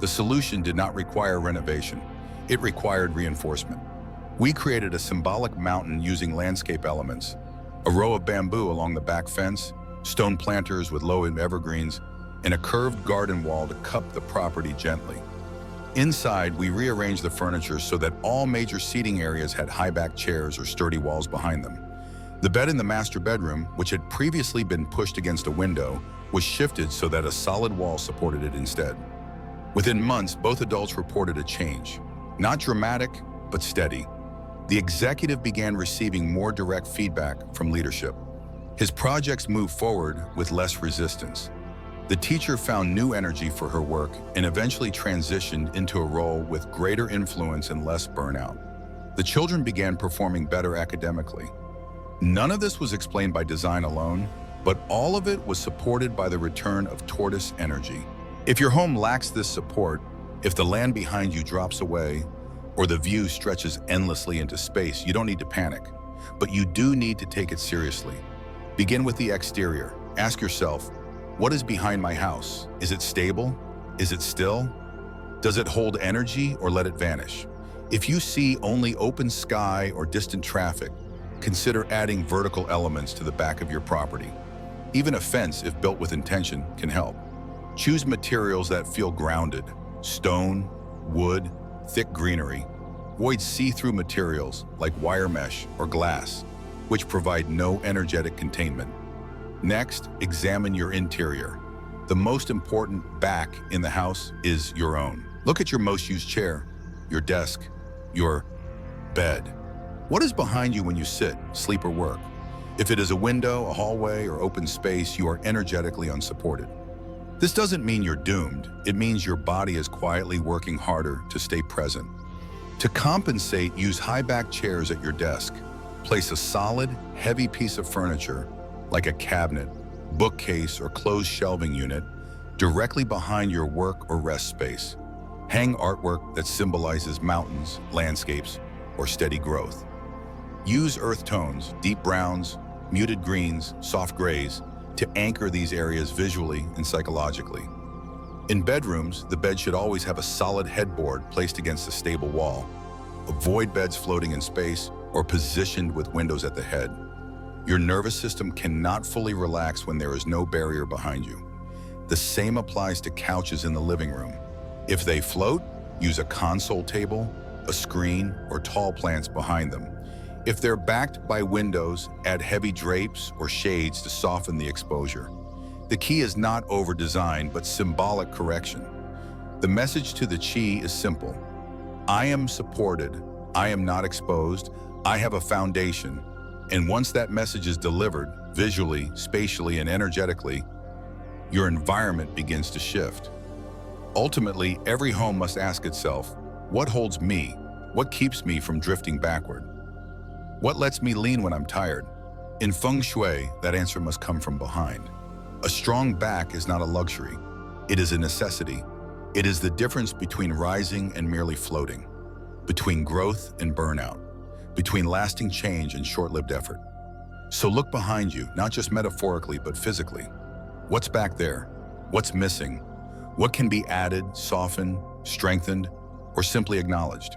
The solution did not require renovation. It required reinforcement. We created a symbolic mountain using landscape elements, a row of bamboo along the back fence, stone planters with low evergreens, and a curved garden wall to cup the property gently. Inside, we rearranged the furniture so that all major seating areas had high-back chairs or sturdy walls behind them. The bed in the master bedroom, which had previously been pushed against a window, was shifted so that a solid wall supported it instead. Within months, both adults reported a change. Not dramatic, but steady. The executive began receiving more direct feedback from leadership. His projects moved forward with less resistance. The teacher found new energy for her work and eventually transitioned into a role with greater influence and less burnout. The children began performing better academically. None of this was explained by design alone, but all of it was supported by the return of tortoise energy. If your home lacks this support, if the land behind you drops away, or the view stretches endlessly into space, you don't need to panic, but you do need to take it seriously. Begin with the exterior. Ask yourself, what is behind my house? Is it stable? Is it still? Does it hold energy or let it vanish? If you see only open sky or distant traffic, consider adding vertical elements to the back of your property. Even a fence, if built with intention, can help. Choose materials that feel grounded: stone, wood, thick greenery. Avoid see-through materials like wire mesh or glass, which provide no energetic containment. Next, examine your interior. The most important back in the house is your own. Look at your most used chair, your desk, your bed. What is behind you when you sit, sleep, or work? If it is a window, a hallway, or open space, you are energetically unsupported. This doesn't mean you're doomed. It means your body is quietly working harder to stay present. To compensate, use high-back chairs at your desk. Place a solid, heavy piece of furniture, like a cabinet, bookcase, or closed shelving unit, directly behind your work or rest space. Hang artwork that symbolizes mountains, landscapes, or steady growth. Use earth tones, deep browns, muted greens, soft grays, to anchor these areas visually and psychologically. In bedrooms, the bed should always have a solid headboard placed against a stable wall. Avoid beds floating in space or positioned with windows at the head. Your nervous system cannot fully relax when there is no barrier behind you. The same applies to couches in the living room. If they float, use a console table, a screen, or tall plants behind them. If they're backed by windows, add heavy drapes or shades to soften the exposure. The key is not over-design, but symbolic correction. The message to the Qi is simple. I am supported. I am not exposed. I have a foundation. And once that message is delivered, visually, spatially, and energetically, your environment begins to shift. Ultimately, every home must ask itself, what holds me? What keeps me from drifting backward? What lets me lean when I'm tired? In Feng Shui, that answer must come from behind. A strong back is not a luxury. It is a necessity. It is the difference between rising and merely floating, between growth and burnout, between lasting change and short-lived effort. So look behind you, not just metaphorically, but physically. What's back there? What's missing? What can be added, softened, strengthened, or simply acknowledged?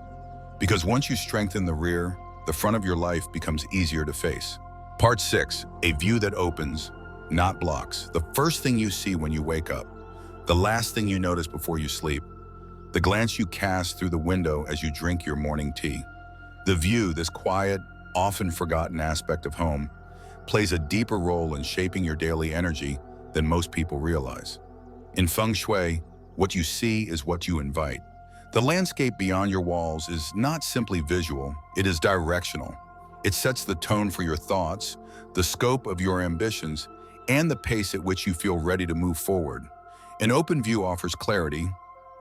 Because once you strengthen the rear, the front of your life becomes easier to face. Part 6, a view that opens, not blocks. The first thing you see when you wake up, the last thing you notice before you sleep, the glance you cast through the window as you drink your morning tea. The view, this quiet, often forgotten aspect of home, plays a deeper role in shaping your daily energy than most people realize. In Feng Shui, what you see is what you invite. The landscape beyond your walls is not simply visual, it is directional. It sets the tone for your thoughts, the scope of your ambitions, and the pace at which you feel ready to move forward. An open view offers clarity,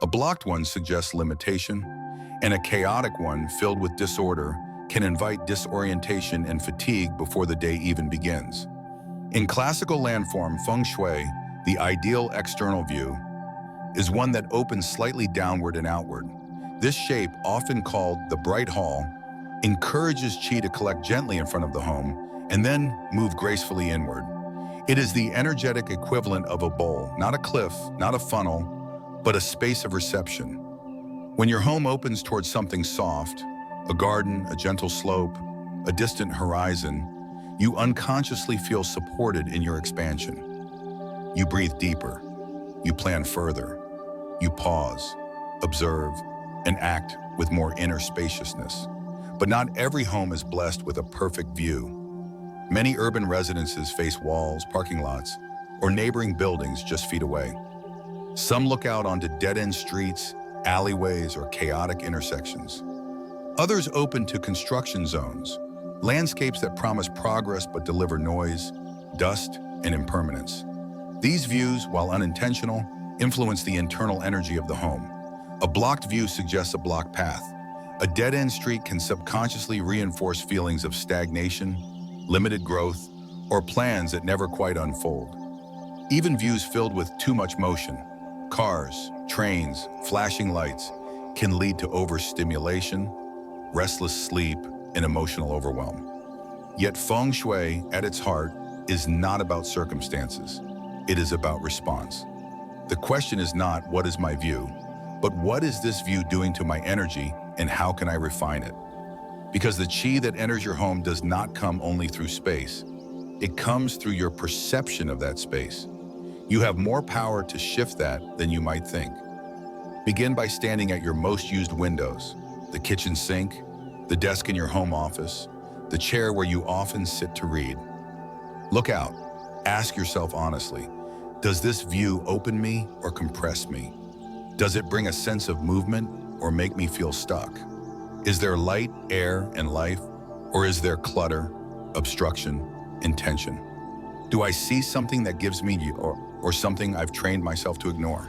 a blocked one suggests limitation, and a chaotic one filled with disorder can invite disorientation and fatigue before the day even begins. In classical landform Feng Shui, the ideal external view is one that opens slightly downward and outward. This shape, often called the bright hall, encourages qi to collect gently in front of the home and then move gracefully inward. It is the energetic equivalent of a bowl, not a cliff, not a funnel, but a space of reception. When your home opens towards something soft, a garden, a gentle slope, a distant horizon, you unconsciously feel supported in your expansion. You breathe deeper, you plan further, you pause, observe, and act with more inner spaciousness. But not every home is blessed with a perfect view. Many urban residences face walls, parking lots, or neighboring buildings just feet away. Some look out onto dead-end streets, alleyways, or chaotic intersections. Others open to construction zones, landscapes that promise progress but deliver noise, dust, and impermanence. These views, while unintentional, influence the internal energy of the home. A blocked view suggests a blocked path. A dead-end street can subconsciously reinforce feelings of stagnation, limited growth, or plans that never quite unfold. Even views filled with too much motion, cars, trains, flashing lights, can lead to overstimulation, restless sleep, and emotional overwhelm. Yet Feng Shui, at its heart, is not about circumstances. It is about response. The question is not, what is my view, but what is this view doing to my energy and how can I refine it? Because the qi that enters your home does not come only through space. It comes through your perception of that space. You have more power to shift that than you might think. Begin by standing at your most used windows, the kitchen sink, the desk in your home office, the chair where you often sit to read. Look out. Ask yourself honestly, does this view open me or compress me? Does it bring a sense of movement or make me feel stuck? Is there light, air, and life, or is there clutter, obstruction, and tension? Do I see something that gives me or something I've trained myself to ignore?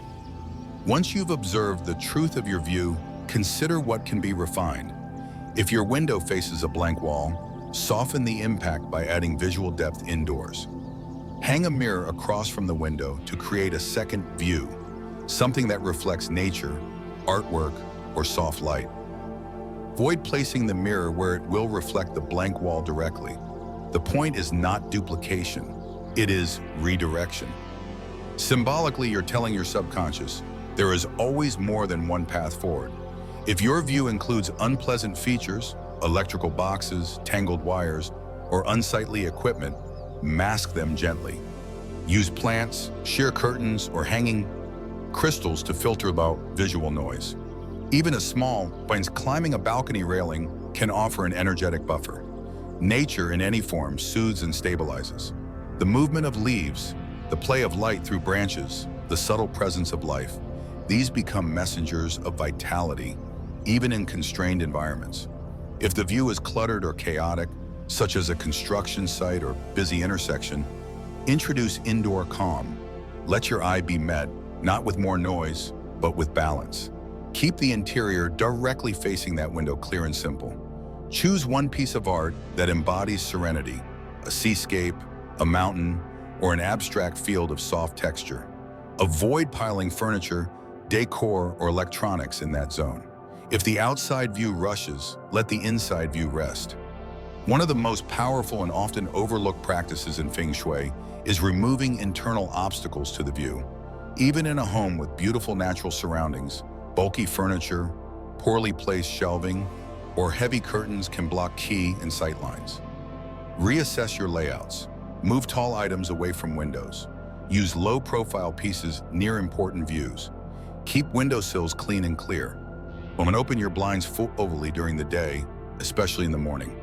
Once you've observed the truth of your view, consider what can be refined. If your window faces a blank wall, soften the impact by adding visual depth indoors. Hang a mirror across from the window to create a second view, something that reflects nature, artwork, or soft light. Avoid placing the mirror where it will reflect the blank wall directly. The point is not duplication, it is redirection. Symbolically, you're telling your subconscious, there is always more than one path forward. If your view includes unpleasant features, electrical boxes, tangled wires, or unsightly equipment, mask them gently. Use plants, sheer curtains, or hanging crystals to filter out visual noise. Even a small, by climbing a balcony railing, can offer an energetic buffer. Nature in any form soothes and stabilizes. The movement of leaves, the play of light through branches, the subtle presence of life, these become messengers of vitality, even in constrained environments. If the view is cluttered or chaotic, such as a construction site or busy intersection, introduce indoor calm. Let your eye be met, not with more noise, but with balance. Keep the interior directly facing that window clear and simple. Choose one piece of art that embodies serenity, a seascape, a mountain, or an abstract field of soft texture. Avoid piling furniture, decor, or electronics in that zone. If the outside view rushes, let the inside view rest. One of the most powerful and often overlooked practices in Feng Shui is removing internal obstacles to the view. Even in a home with beautiful natural surroundings, bulky furniture, poorly placed shelving, or heavy curtains can block key and sight lines. Reassess your layouts. Move tall items away from windows. Use low-profile pieces near important views. Keep windowsills clean and clear. Open your blinds full overly during the day, especially in the morning.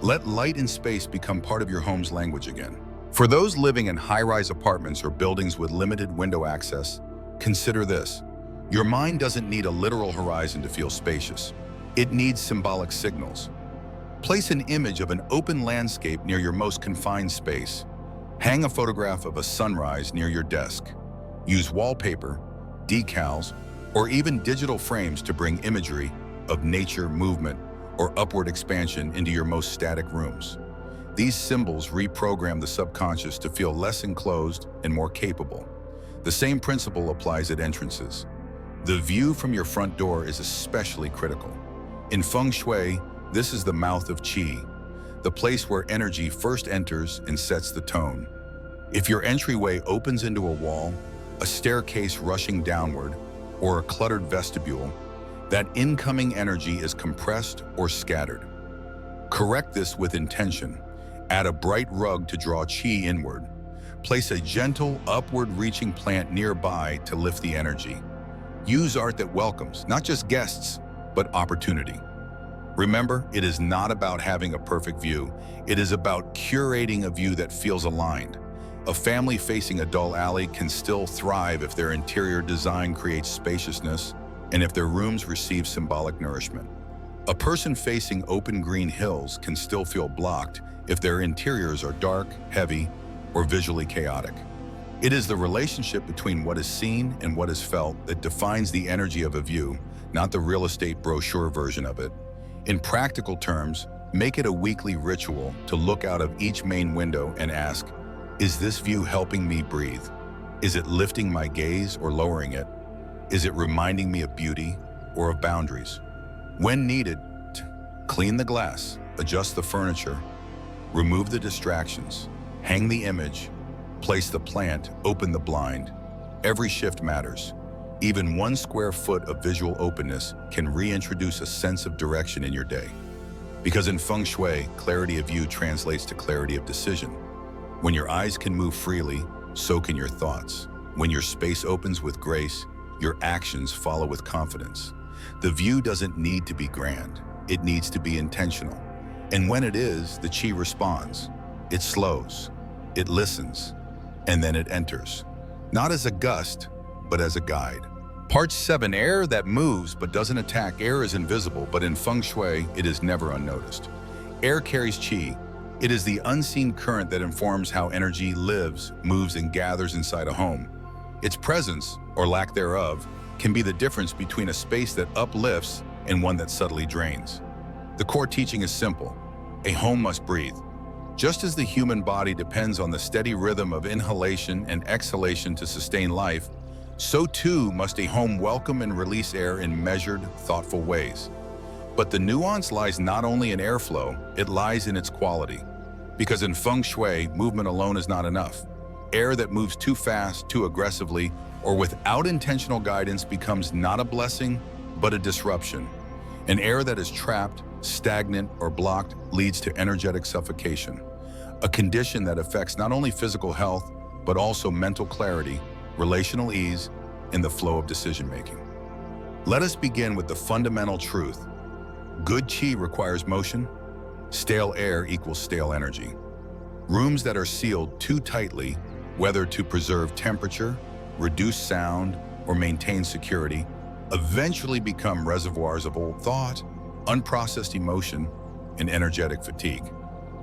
Let light and space become part of your home's language again. For those living in high-rise apartments or buildings with limited window access, consider this. Your mind doesn't need a literal horizon to feel spacious. It needs symbolic signals. Place an image of an open landscape near your most confined space. Hang a photograph of a sunrise near your desk. Use wallpaper, decals, or even digital frames to bring imagery of nature, movement, or upward expansion into your most static rooms. These symbols reprogram the subconscious to feel less enclosed and more capable. The same principle applies at entrances. The view from your front door is especially critical. In Feng Shui, this is the mouth of Qi, the place where energy first enters and sets the tone. If your entryway opens into a wall, a staircase rushing downward, or a cluttered vestibule, that incoming energy is compressed or scattered. Correct this with intention. Add a bright rug to draw Qi inward. Place a gentle, upward-reaching plant nearby to lift the energy. Use art that welcomes, not just guests, but opportunity. Remember, it is not about having a perfect view. It is about curating a view that feels aligned. A family facing a dull alley can still thrive if their interior design creates spaciousness and if their rooms receive symbolic nourishment. A person facing open green hills can still feel blocked if their interiors are dark, heavy, or visually chaotic. It is the relationship between what is seen and what is felt that defines the energy of a view, not the real estate brochure version of it. In practical terms, make it a weekly ritual to look out of each main window and ask, is this view helping me breathe? Is it lifting my gaze or lowering it? Is it reminding me of beauty or of boundaries? When needed, clean the glass, adjust the furniture, remove the distractions, hang the image, place the plant, open the blind. Every shift matters. Even 1 square foot of visual openness can reintroduce a sense of direction in your day. Because in Feng Shui, clarity of view translates to clarity of decision. When your eyes can move freely, so can your thoughts. When your space opens with grace, your actions follow with confidence. The view doesn't need to be grand. It needs to be intentional. And when it is, the Qi responds. It slows, it listens, and then it enters. Not as a gust, but as a guide. Part 7, air that moves but doesn't attack. Air is invisible, but in Feng Shui, it is never unnoticed. Air carries Qi. It is the unseen current that informs how energy lives, moves, and gathers inside a home. Its presence, or lack thereof, can be the difference between a space that uplifts and one that subtly drains. The core teaching is simple. A home must breathe. Just as the human body depends on the steady rhythm of inhalation and exhalation to sustain life, so too must a home welcome and release air in measured, thoughtful ways. But the nuance lies not only in airflow, it lies in its quality. Because in Feng Shui, movement alone is not enough. Air that moves too fast, too aggressively, or without intentional guidance becomes not a blessing, but a disruption. An air that is trapped, stagnant, or blocked leads to energetic suffocation, a condition that affects not only physical health, but also mental clarity, relational ease, and the flow of decision-making. Let us begin with the fundamental truth. Good Qi requires motion. Stale air equals stale energy. Rooms that are sealed too tightly, whether to preserve temperature, reduce sound, or maintain security, eventually become reservoirs of old thought, unprocessed emotion, and energetic fatigue.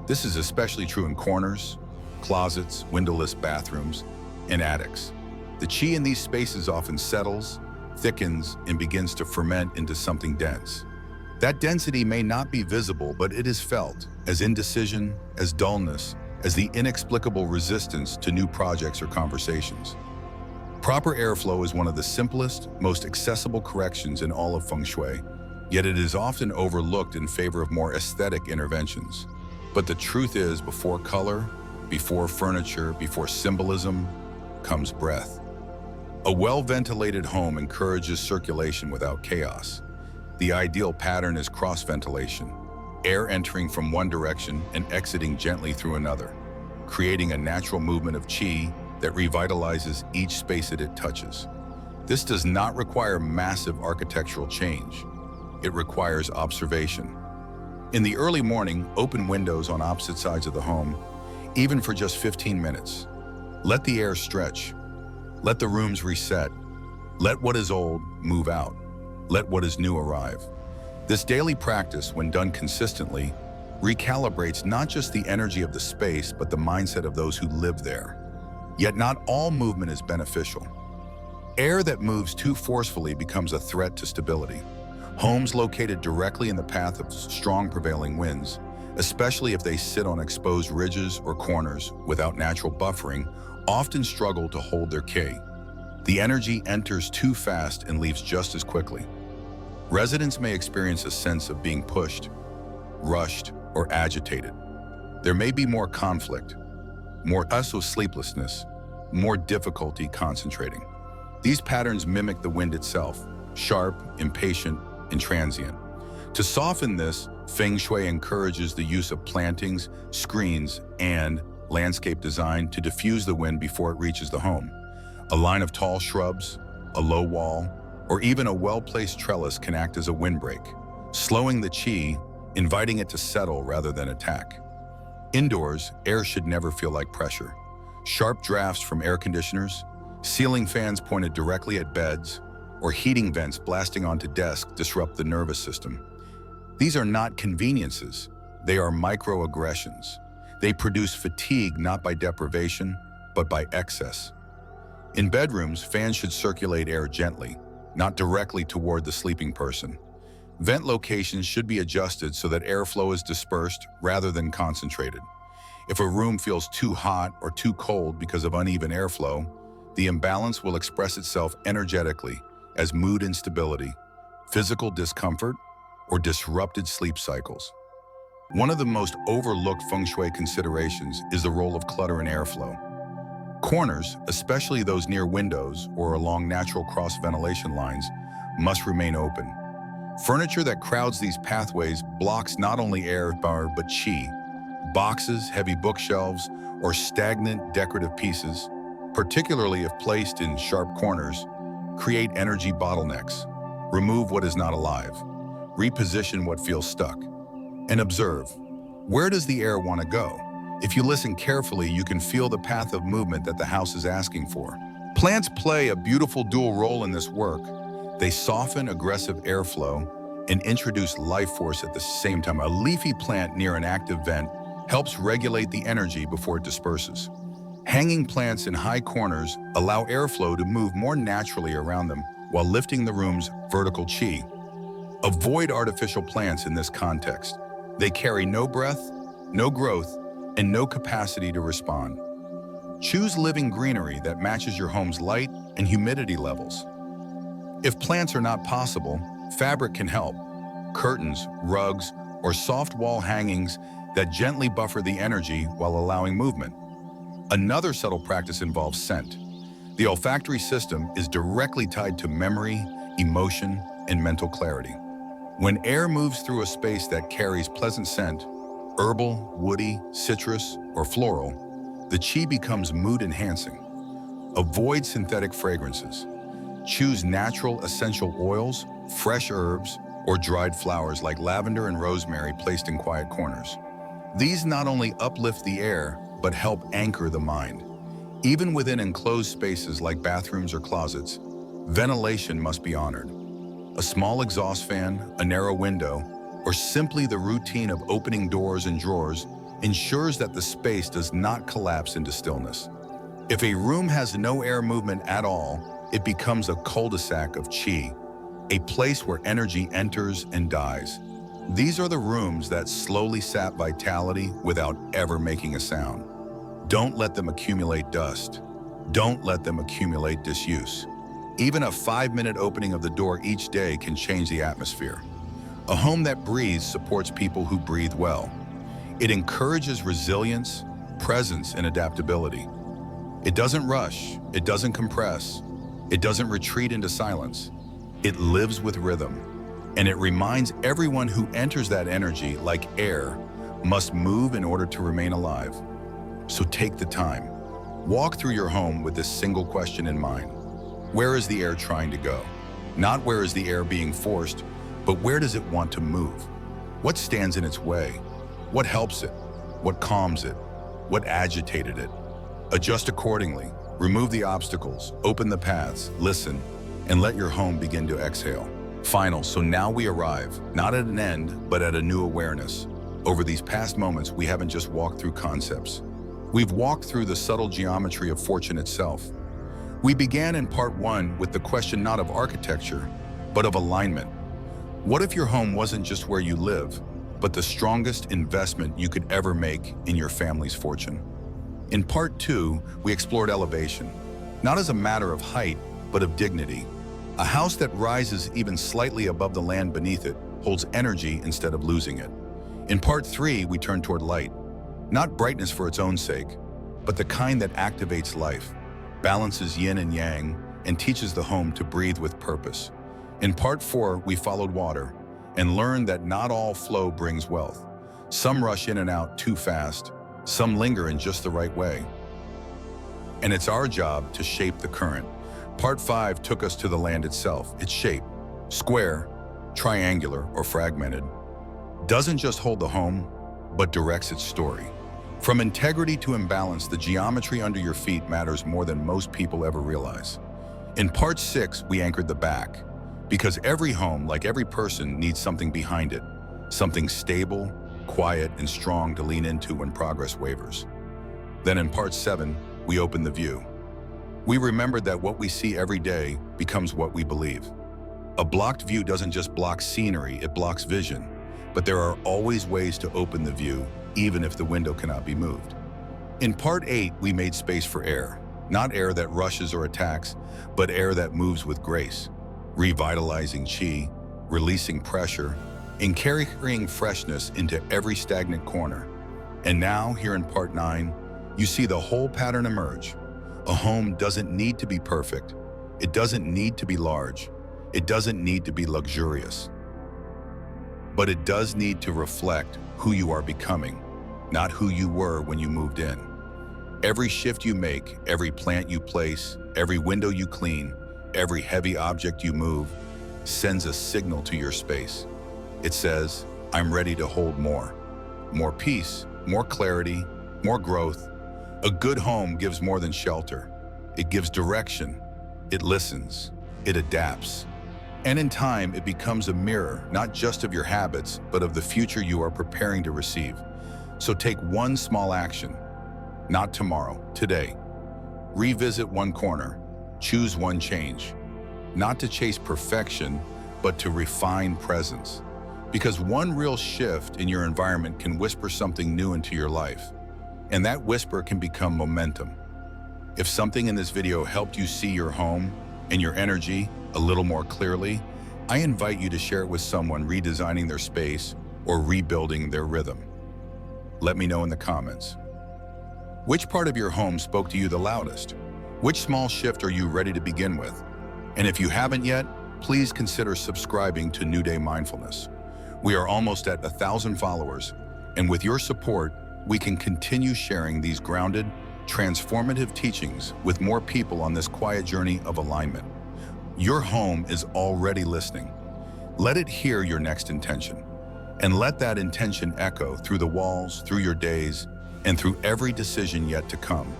This is especially true in corners, closets, windowless bathrooms, and attics. The Qi in these spaces often settles, thickens, and begins to ferment into something dense. That density may not be visible, but it is felt as indecision, as dullness, as the inexplicable resistance to new projects or conversations. Proper airflow is one of the simplest, most accessible corrections in all of Feng Shui, yet it is often overlooked in favor of more aesthetic interventions. But the truth is, before color, before furniture, before symbolism, comes breath. A well-ventilated home encourages circulation without chaos. The ideal pattern is cross-ventilation, air entering from one direction and exiting gently through another, creating a natural movement of qi that revitalizes each space that it touches. This does not require massive architectural change. It requires observation. In the early morning, open windows on opposite sides of the home, even for just 15 minutes. Let the air stretch. Let the rooms reset. Let what is old move out. Let what is new arrive. This daily practice, when done consistently, recalibrates not just the energy of the space, but the mindset of those who live there. Yet not all movement is beneficial. Air that moves too forcefully becomes a threat to stability. Homes located directly in the path of strong prevailing winds, especially if they sit on exposed ridges or corners without natural buffering, often struggle to hold their qi. The energy enters too fast and leaves just as quickly. Residents may experience a sense of being pushed, rushed, or agitated. There may be more conflict, more sleeplessness, more difficulty concentrating. These patterns mimic the wind itself, sharp, impatient, and transient. To soften this, Feng Shui encourages the use of plantings, screens, and landscape design to diffuse the wind before it reaches the home. A line of tall shrubs, a low wall, or even a well-placed trellis can act as a windbreak, slowing the qi, inviting it to settle rather than attack. Indoors, air should never feel like pressure. Sharp drafts from air conditioners, ceiling fans pointed directly at beds, or heating vents blasting onto desks disrupt the nervous system. These are not conveniences, they are microaggressions. They produce fatigue not by deprivation, but by excess. In bedrooms, fans should circulate air gently, not directly toward the sleeping person. Vent locations should be adjusted so that airflow is dispersed rather than concentrated. If a room feels too hot or too cold because of uneven airflow, the imbalance will express itself energetically as mood instability, physical discomfort, or disrupted sleep cycles. One of the most overlooked Feng Shui considerations is the role of clutter in airflow. Corners, especially those near windows or along natural cross-ventilation lines, must remain open. Furniture that crowds these pathways blocks not only air but qi. Boxes, heavy bookshelves, or stagnant decorative pieces, particularly if placed in sharp corners, create energy bottlenecks. Remove what is not alive. Reposition what feels stuck. And observe, where does the air want to go? If you listen carefully, you can feel the path of movement that the house is asking for. Plants play a beautiful dual role in this work. They soften aggressive airflow and introduce life force at the same time. A leafy plant near an active vent helps regulate the energy before it disperses. Hanging plants in high corners allow airflow to move more naturally around them while lifting the room's vertical qi. Avoid artificial plants in this context. They carry no breath, no growth, and no capacity to respond. Choose living greenery that matches your home's light and humidity levels. If plants are not possible, fabric can help. Curtains, rugs, or soft wall hangings that gently buffer the energy while allowing movement. Another subtle practice involves scent. The olfactory system is directly tied to memory, emotion, and mental clarity. When air moves through a space that carries pleasant scent, herbal, woody, citrus, or floral, the qi becomes mood-enhancing. Avoid synthetic fragrances. Choose natural essential oils, fresh herbs, or dried flowers like lavender and rosemary placed in quiet corners. These not only uplift the air, but help anchor the mind. Even within enclosed spaces like bathrooms or closets, ventilation must be honored. A small exhaust fan, a narrow window, or simply the routine of opening doors and drawers ensures that the space does not collapse into stillness. If a room has no air movement at all, it becomes a cul-de-sac of qi, a place where energy enters and dies. These are the rooms that slowly sap vitality without ever making a sound. Don't let them accumulate dust. Don't let them accumulate disuse. Even a 5-minute opening of the door each day can change the atmosphere. A home that breathes supports people who breathe well. It encourages resilience, presence, and adaptability. It doesn't rush, it doesn't compress, it doesn't retreat into silence. It lives with rhythm, and it reminds everyone who enters that energy, like air, must move in order to remain alive. So take the time. Walk through your home with this single question in mind. Where is the air trying to go? Not where is the air being forced, but where does it want to move? What stands in its way? What helps it? What calms it? What agitated it? Adjust accordingly. Remove the obstacles, open the paths, listen, and let your home begin to exhale. So now we arrive, not at an end, but at a new awareness. Over these past moments, we haven't just walked through concepts. We've walked through the subtle geometry of fortune itself. We began in part 1 with the question not of architecture, but of alignment. What if your home wasn't just where you live, but the strongest investment you could ever make in your family's fortune? In part 2, we explored elevation, not as a matter of height, but of dignity. A house that rises even slightly above the land beneath it holds energy instead of losing it. In part 3, we turned toward light, not brightness for its own sake, but the kind that activates life, balances yin and yang, and teaches the home to breathe with purpose. In part 4, we followed water and learned that not all flow brings wealth. Some rush in and out too fast, some linger in just the right way. And it's our job to shape the current. Part 5 took us to the land itself. Its shape, square, triangular, or fragmented, doesn't just hold the home, but directs its story. From integrity to imbalance, the geometry under your feet matters more than most people ever realize. In part 6, we anchored the back, because every home, like every person, needs something behind it, something stable, quiet, and strong to lean into when progress wavers. Then in part 7, we opened the view. We remembered that what we see every day becomes what we believe. A blocked view doesn't just block scenery, it blocks vision. But there are always ways to open the view, even if the window cannot be moved. In part 8, we made space for air. Not air that rushes or attacks, but air that moves with grace, revitalizing qi, releasing pressure, and carrying freshness into every stagnant corner. And now, here in part 9, you see the whole pattern emerge. A home doesn't need to be perfect. It doesn't need to be large. It doesn't need to be luxurious. But it does need to reflect who you are becoming, not who you were when you moved in. Every shift you make, every plant you place, every window you clean, every heavy object you move, sends a signal to your space. It says, I'm ready to hold more. More peace, more clarity, more growth. A good home gives more than shelter. It gives direction. It listens. It adapts. And in time, it becomes a mirror, not just of your habits, but of the future you are preparing to receive. So take one small action. Not tomorrow, today. Revisit one corner. Choose one change. Not to chase perfection, but to refine presence. Because one real shift in your environment can whisper something new into your life. And that whisper can become momentum. If something in this video helped you see your home and your energy a little more clearly, I invite you to share it with someone redesigning their space or rebuilding their rhythm. Let me know in the comments. Which part of your home spoke to you the loudest? Which small shift are you ready to begin with? And if you haven't yet, please consider subscribing to New Day Mindfulness. We are almost at 1,000 followers, and with your support, we can continue sharing these grounded, transformative teachings with more people on this quiet journey of alignment. Your home is already listening. Let it hear your next intention, and let that intention echo through the walls, through your days, and through every decision yet to come.